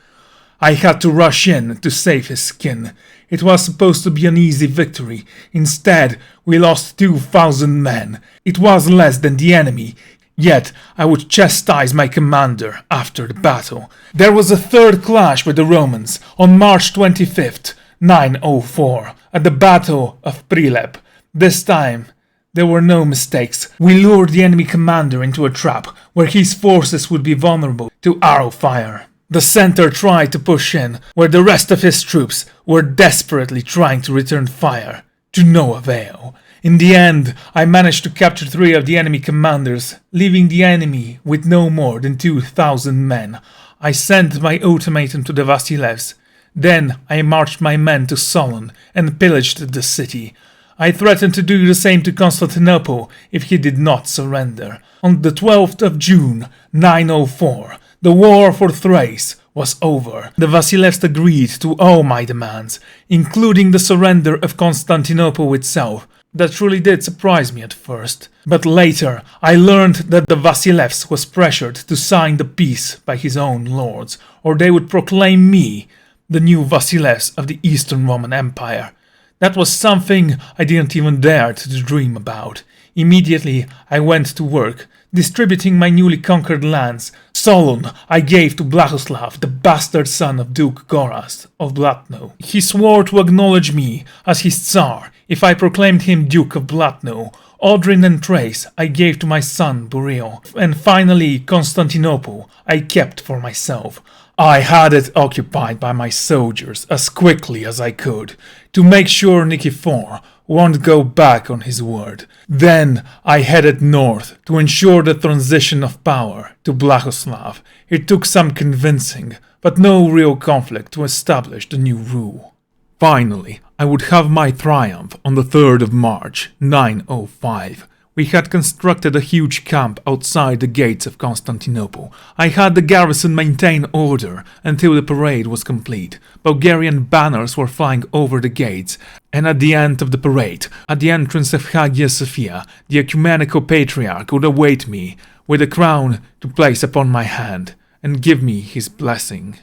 I had to rush in to save his skin. It was supposed to be an easy victory. Instead, we lost 2,000 men. It was less than the enemy, yet I would chastise my commander after the battle. There was a third clash with the Romans on March 25th, 904, at the Battle of Prilep. This time, there were no mistakes. We lured the enemy commander into a trap where his forces would be vulnerable to arrow fire. The center tried to push in, where the rest of his troops were desperately trying to return fire, to no avail. In the end, I managed to capture 3 of the enemy commanders, leaving the enemy with no more than 2,000 men. I sent my ultimatum to the Vasilevs. Then I marched my men to Solon and pillaged the city. I threatened to do the same to Constantinople if he did not surrender. On the 12th of June, 904, the war for Thrace was over. The Vasilevs agreed to all my demands, including the surrender of Constantinople itself. That truly did surprise me at first. But later, I learned that the Vasilevs was pressured to sign the peace by his own lords, or they would proclaim me the new Vasilevs of the Eastern Roman Empire. That was something I didn't even dare to dream about. Immediately, I went to work, distributing my newly conquered lands. Solon I gave to Blahoslav, the bastard son of Duke Gorazd of Blatno. He swore to acknowledge me as his Tsar If I proclaimed him Duke of Blatno, Odrin and Thrace I gave to my son Burial, and finally Constantinople I kept for myself. I had it occupied by my soldiers as quickly as I could, to make sure Nikifor won't go back on his word. Then I headed north to ensure the transition of power to Blagoslav. It took some convincing, but no real conflict to establish the new rule. Finally, I would have my triumph on the 3rd of March, 905. We had constructed a huge camp outside the gates of Constantinople. I had the garrison maintain order until the parade was complete. Bulgarian banners were flying over the gates, and at the end of the parade, at the entrance of Hagia Sophia, the ecumenical patriarch would await me with a crown to place upon my hand and give me his blessing.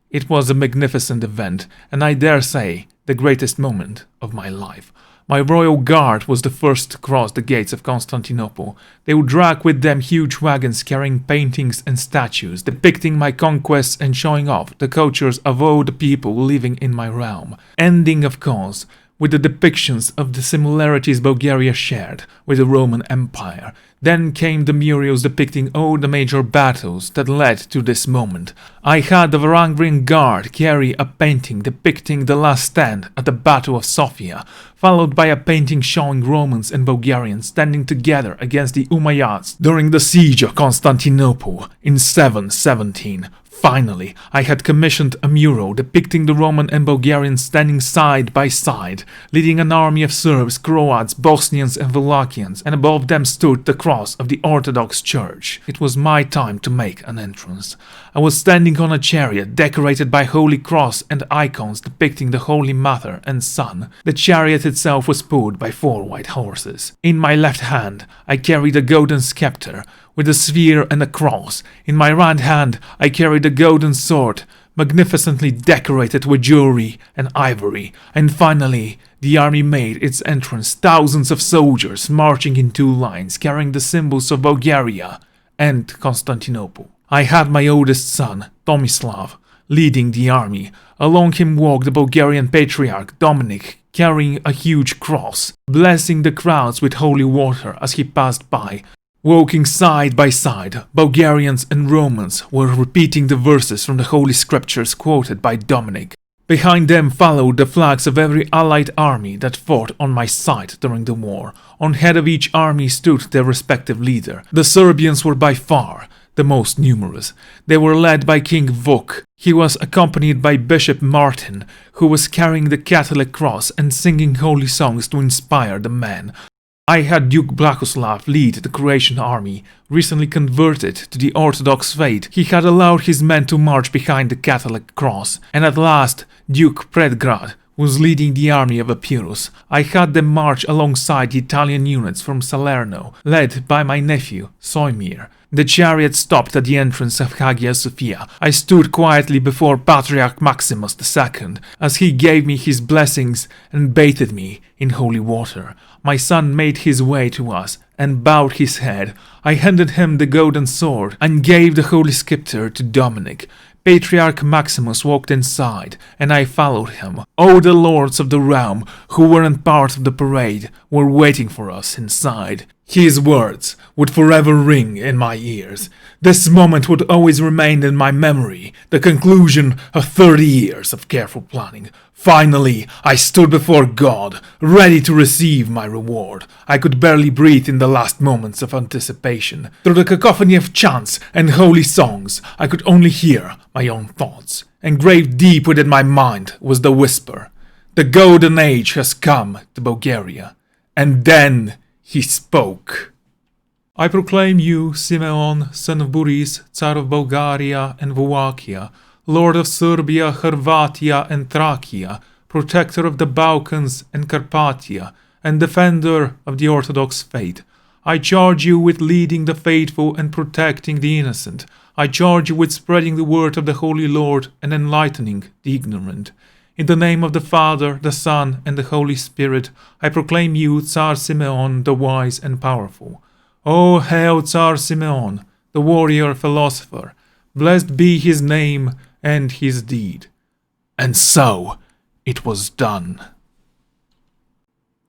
It was a magnificent event, and I dare say the greatest moment of my life. My royal guard was the first to cross the gates of Constantinople. They would drag with them huge wagons carrying paintings and statues, depicting my conquests and showing off the cultures of all the people living in my realm, ending, of course, with the depictions of the similarities Bulgaria shared with the Roman Empire. Then came the murals depicting all the major battles that led to this moment. I had the Varangian Guard carry a painting depicting the last stand at the Battle of Sofia, followed by a painting showing Romans and Bulgarians standing together against the Umayyads during the siege of Constantinople in 717. Finally, I had commissioned a mural depicting the Roman and Bulgarians standing side by side, leading an army of Serbs, Croats, Bosnians and Wallachians, and above them stood the cross of the Orthodox Church. It was my time to make an entrance. I was standing on a chariot decorated by holy cross and icons depicting the Holy Mother and Son. The chariot itself was pulled by 4 white horses. In my left hand, I carried a golden scepter with a sphere and a cross. In my right hand, I carried a golden sword, magnificently decorated with jewelry and ivory. And finally, the army made its entrance, thousands of soldiers marching in 2 lines, carrying the symbols of Bulgaria and Constantinople. I had my oldest son, Tomislav, leading the army. Along him walked the Bulgarian patriarch, Dominic, carrying a huge cross, blessing the crowds with holy water as he passed by. Walking side by side, Bulgarians and Romans were repeating the verses from the Holy Scriptures quoted by Dominic. Behind them followed the flags of every allied army that fought on my side during the war. On head of each army stood their respective leader. The Serbians were by far the most numerous. They were led by King Vuk. He was accompanied by Bishop Martin, who was carrying the Catholic cross and singing holy songs to inspire the men. I had Duke Blagoslav lead the Croatian army, recently converted to the Orthodox faith. He had allowed his men to march behind the Catholic cross, and at last Duke Predgrad was leading the army of Epirus. I had them march alongside the Italian units from Salerno, led by my nephew, Simeon. The chariot stopped at the entrance of Hagia Sophia. I stood quietly before Patriarch Maximus II, as he gave me his blessings and bathed me in holy water. My son made his way to us and bowed his head. I handed him the golden sword and gave the holy scepter to Dominic. Patriarch Maximus walked inside, and I followed him. All the lords of the realm who weren't part of the parade were waiting for us inside. His words would forever ring in my ears. This moment would always remain in my memory, the conclusion of 30 years of careful planning. Finally, I stood before God, ready to receive my reward. I could barely breathe in the last moments of anticipation. Through the cacophony of chants and holy songs, I could only hear my own thoughts. Engraved deep within my mind was the whisper, "The golden age has come to Bulgaria." And then he spoke. "I proclaim you, Simeon, son of Boris, Tsar of Bulgaria and Wallachia, Lord of Serbia, Horvatia and Thracia, protector of the Balkans and Carpathia, and defender of the Orthodox faith. I charge you with leading the faithful and protecting the innocent. I charge you with spreading the word of the Holy Lord and enlightening the ignorant. In the name of the Father, the Son, and the Holy Spirit, I proclaim you, Tsar Simeon, the wise and powerful. O hail Tsar Simeon, the warrior philosopher! Blessed be his name and his deed." And so it was done.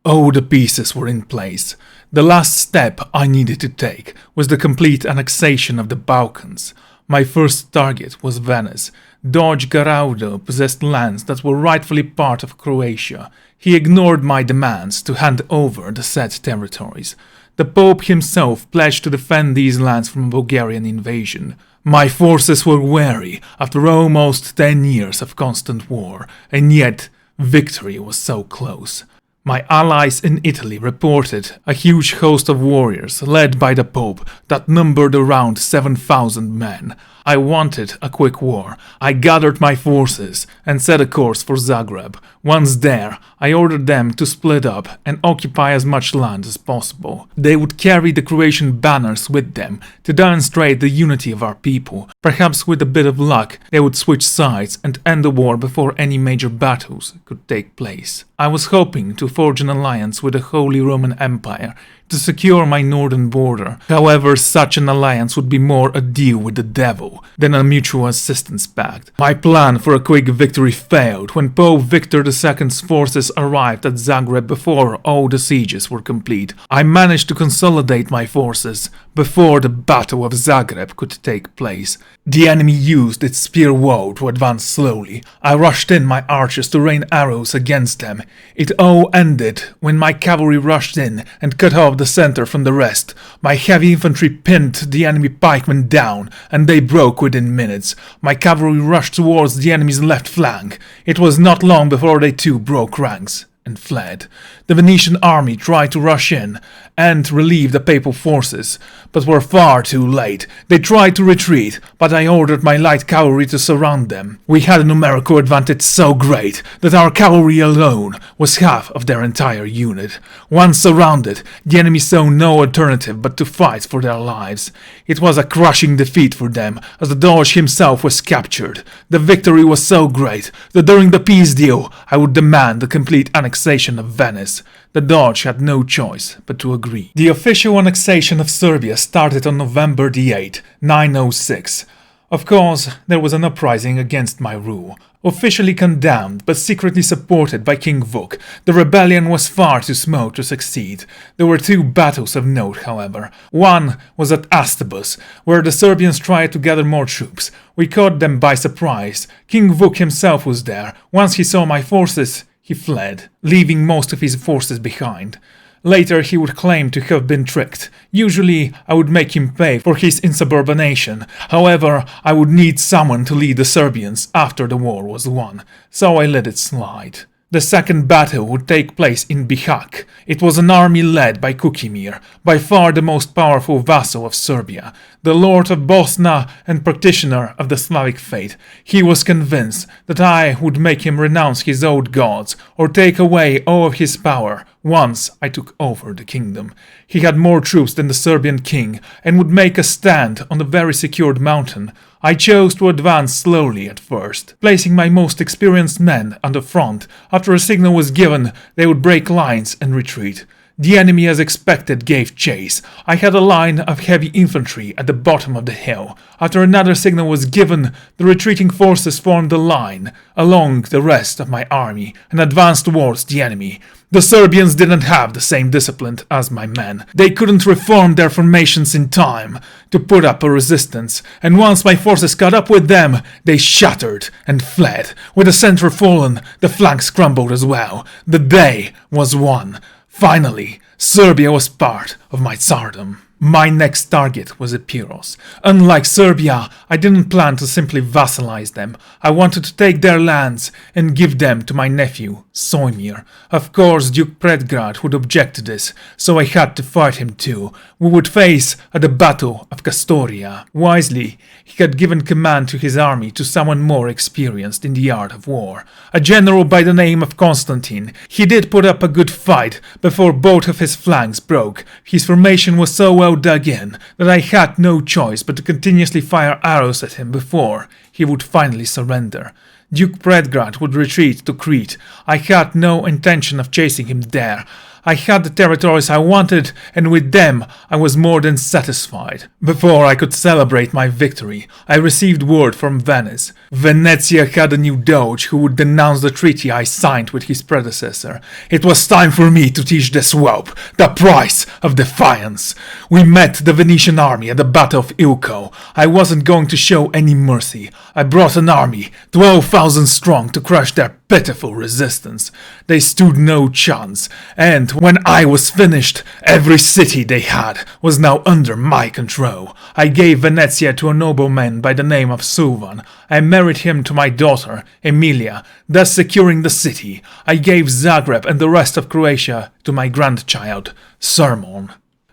All the pieces were in place. The last step I needed to take was the complete annexation of the Balkans. My first target was Venice. Doge Garaudo possessed lands that were rightfully part of Croatia. He ignored my demands to hand over the said territories. The Pope himself pledged to defend these lands from Bulgarian invasion. My forces were weary after almost 10 years of constant war, and yet victory was so close. My allies in Italy reported a huge host of warriors led by the Pope that numbered around 7,000 men. I wanted a quick war. I gathered my forces and set a course for Zagreb. Once there, I ordered them to split up and occupy as much land as possible. They would carry the Croatian banners with them to demonstrate the unity of our people. Perhaps with a bit of luck, they would switch sides and end the war before any major battles could take place. I was hoping to forge an alliance with the Holy Roman Empire to secure my northern border. However, such an alliance would be more a deal with the devil than a mutual assistance pact. My plan for a quick victory failed when Pope Victor II's forces arrived at Zagreb before all the sieges were complete. I managed to consolidate my forces before the Battle of Zagreb could take place. The enemy used its spear wall to advance slowly. I rushed in my archers to rain arrows against them. It all ended when my cavalry rushed in and cut off the center from the rest. My heavy infantry pinned the enemy pikemen down, and they broke within minutes. My cavalry rushed towards the enemy's left flank. It was not long before they too broke ranks and fled. The Venetian army tried to rush in and relieve the papal forces, but were far too late. They tried to retreat, but I ordered my light cavalry to surround them. We had a numerical advantage so great that our cavalry alone was half of their entire unit. Once surrounded, the enemy saw no alternative but to fight for their lives. It was a crushing defeat for them, as the Doge himself was captured. The victory was so great that during the peace deal I would demand the complete annexation of Venice. The Doge had no choice but to agree. The official annexation of Serbia started on November the 8th, 906. Of course, there was an uprising against my rule. Officially condemned, but secretly supported by King Vuk, the rebellion was far too small to succeed. There were two battles of note, however. One was at Vestibus, where the Serbians tried to gather more troops. We caught them by surprise. King Vuk himself was there. Once he saw my forces, he fled, leaving most of his forces behind. Later he would claim to have been tricked. Usually I would make him pay for his insubordination. However, I would need someone to lead the Serbians after the war was won, so I let it slide. The second battle would take place in Bihać. It was an army led by Kukimir, by far the most powerful vassal of Serbia, the lord of Bosna and practitioner of the Slavic faith. He was convinced that I would make him renounce his old gods or take away all of his power once I took over the kingdom. He had more troops than the Serbian king and would make a stand on a very secured mountain. I chose to advance slowly at first, placing my most experienced men on the front. After a signal was given, they would break lines and retreat. The enemy, as expected, gave chase. I had a line of heavy infantry at the bottom of the hill. After another signal was given, the retreating forces formed a line along the rest of my army and advanced towards the enemy. The Serbians didn't have the same discipline as my men. They couldn't reform their formations in time to put up a resistance, and once my forces caught up with them, they shattered and fled. With the center fallen, the flanks crumbled as well. The day was won. Finally, Serbia was part of my tsardom. My next target was Epirus. Unlike Serbia, I didn't plan to simply vassalize them. I wanted to take their lands and give them to my nephew, Simeon. Of course, Duke Predgrad would object to this, so I had to fight him too. We would face at the Battle of Kastoria. Wisely, he had given command to his army to someone more experienced in the art of war, a general by the name of Constantine. He did put up a good fight before both of his flanks broke. His formation was so well dug in that I had no choice but to continuously fire arrows at him before he would finally surrender. Duke Predgrad would retreat to Crete. I had no intention of chasing him there. I had the territories I wanted, and with them I was more than satisfied. Before I could celebrate my victory, I received word from Venice. Venezia had a new doge who would denounce the treaty I signed with his predecessor. It was time for me to teach the swope the price of defiance. We met the Venetian army at the Battle of Ilko. I wasn't going to show any mercy. I brought an army, 12,000 strong, to crush their pitiful resistance. They stood no chance, and when I was finished, every city they had was now under my control. I gave Venezia to a nobleman by the name of Sulvan. I married him to my daughter, Emilia, thus securing the city. I gave Zagreb and the rest of Croatia to my grandchild, Simeon.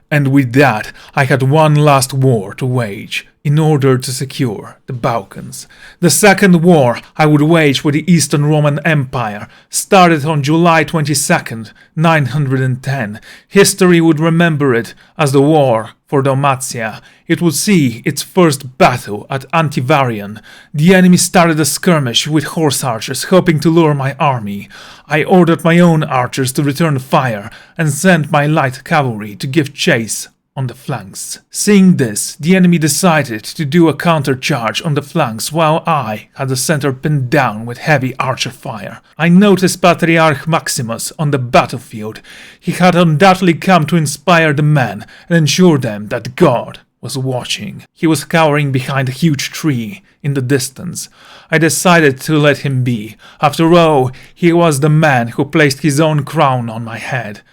And with that, I had one last war to wage in order to secure the Balkans. The second war I would wage with the Eastern Roman Empire started on July 22nd, 910. History would remember it as the War for Dalmatia. It would see its first battle at Antivarian. The enemy started a skirmish with horse archers, hoping to lure my army. I ordered my own archers to return fire and sent my light cavalry to give chase on the flanks. Seeing this, the enemy decided to do a countercharge on the flanks while I had the center pinned down with heavy archer fire. I noticed Patriarch Maximus on the battlefield. He had undoubtedly come to inspire the men and ensure them that God was watching. He was cowering behind a huge tree in the distance. I decided to let him be. After all, he was the man who placed his own crown on my head.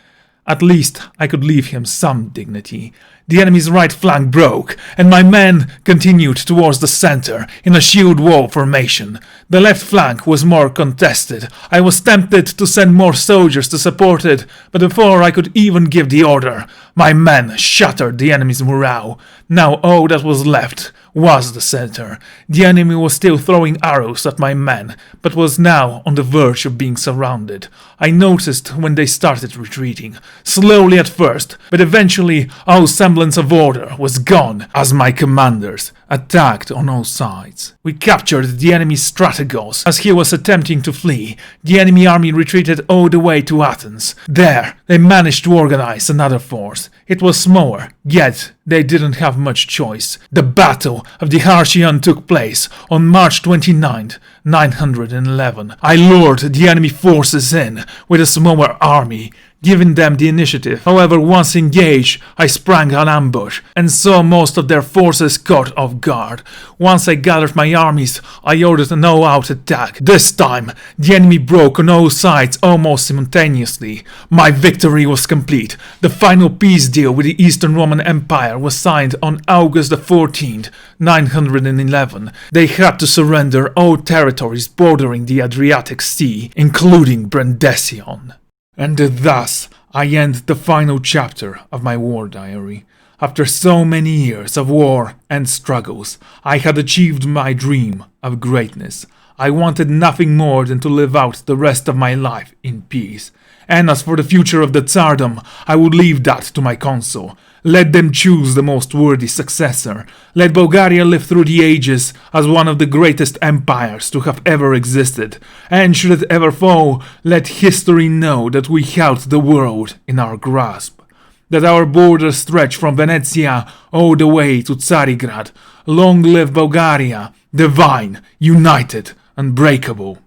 At least I could leave him some dignity. The enemy's right flank broke, and my men continued towards the center in a shield wall formation. The left flank was more contested. I was tempted to send more soldiers to support it, but before I could even give the order, my men shattered the enemy's morale. Now all that was left was the center. The enemy was still throwing arrows at my men, but was now on the verge of being surrounded. I noticed when they started retreating, slowly at first, but eventually all semblance of order was gone as my commanders attacked on all sides. We captured the enemy's strategos as he was attempting to flee. The enemy army retreated all the way to Athens. There, they managed to organize another force. It was smaller, yet they didn't have much choice. The Battle of the Harchian took place on March 29th, 911. I lured the enemy forces in with a smaller army, giving them the initiative. However, once engaged, I sprang an ambush and saw most of their forces caught off guard. Once I gathered my armies, I ordered an all-out attack. This time, the enemy broke on all sides almost simultaneously. My victory was complete. The final peace deal with the Eastern Roman Empire was signed on August the 14th, 911. They had to surrender all territories bordering the Adriatic Sea, including Brundisium. And thus, I end the final chapter of my war diary. After so many years of war and struggles, I had achieved my dream of greatness. I wanted nothing more than to live out the rest of my life in peace. And as for the future of the Tsardom, I would leave that to my consul. Let them choose the most worthy successor. Let Bulgaria live through the ages as one of the greatest empires to have ever existed. And should it ever fall, let history know that we held the world in our grasp. That our borders stretch from Venezia all the way to Tsarigrad. Long live Bulgaria, divine, united, unbreakable.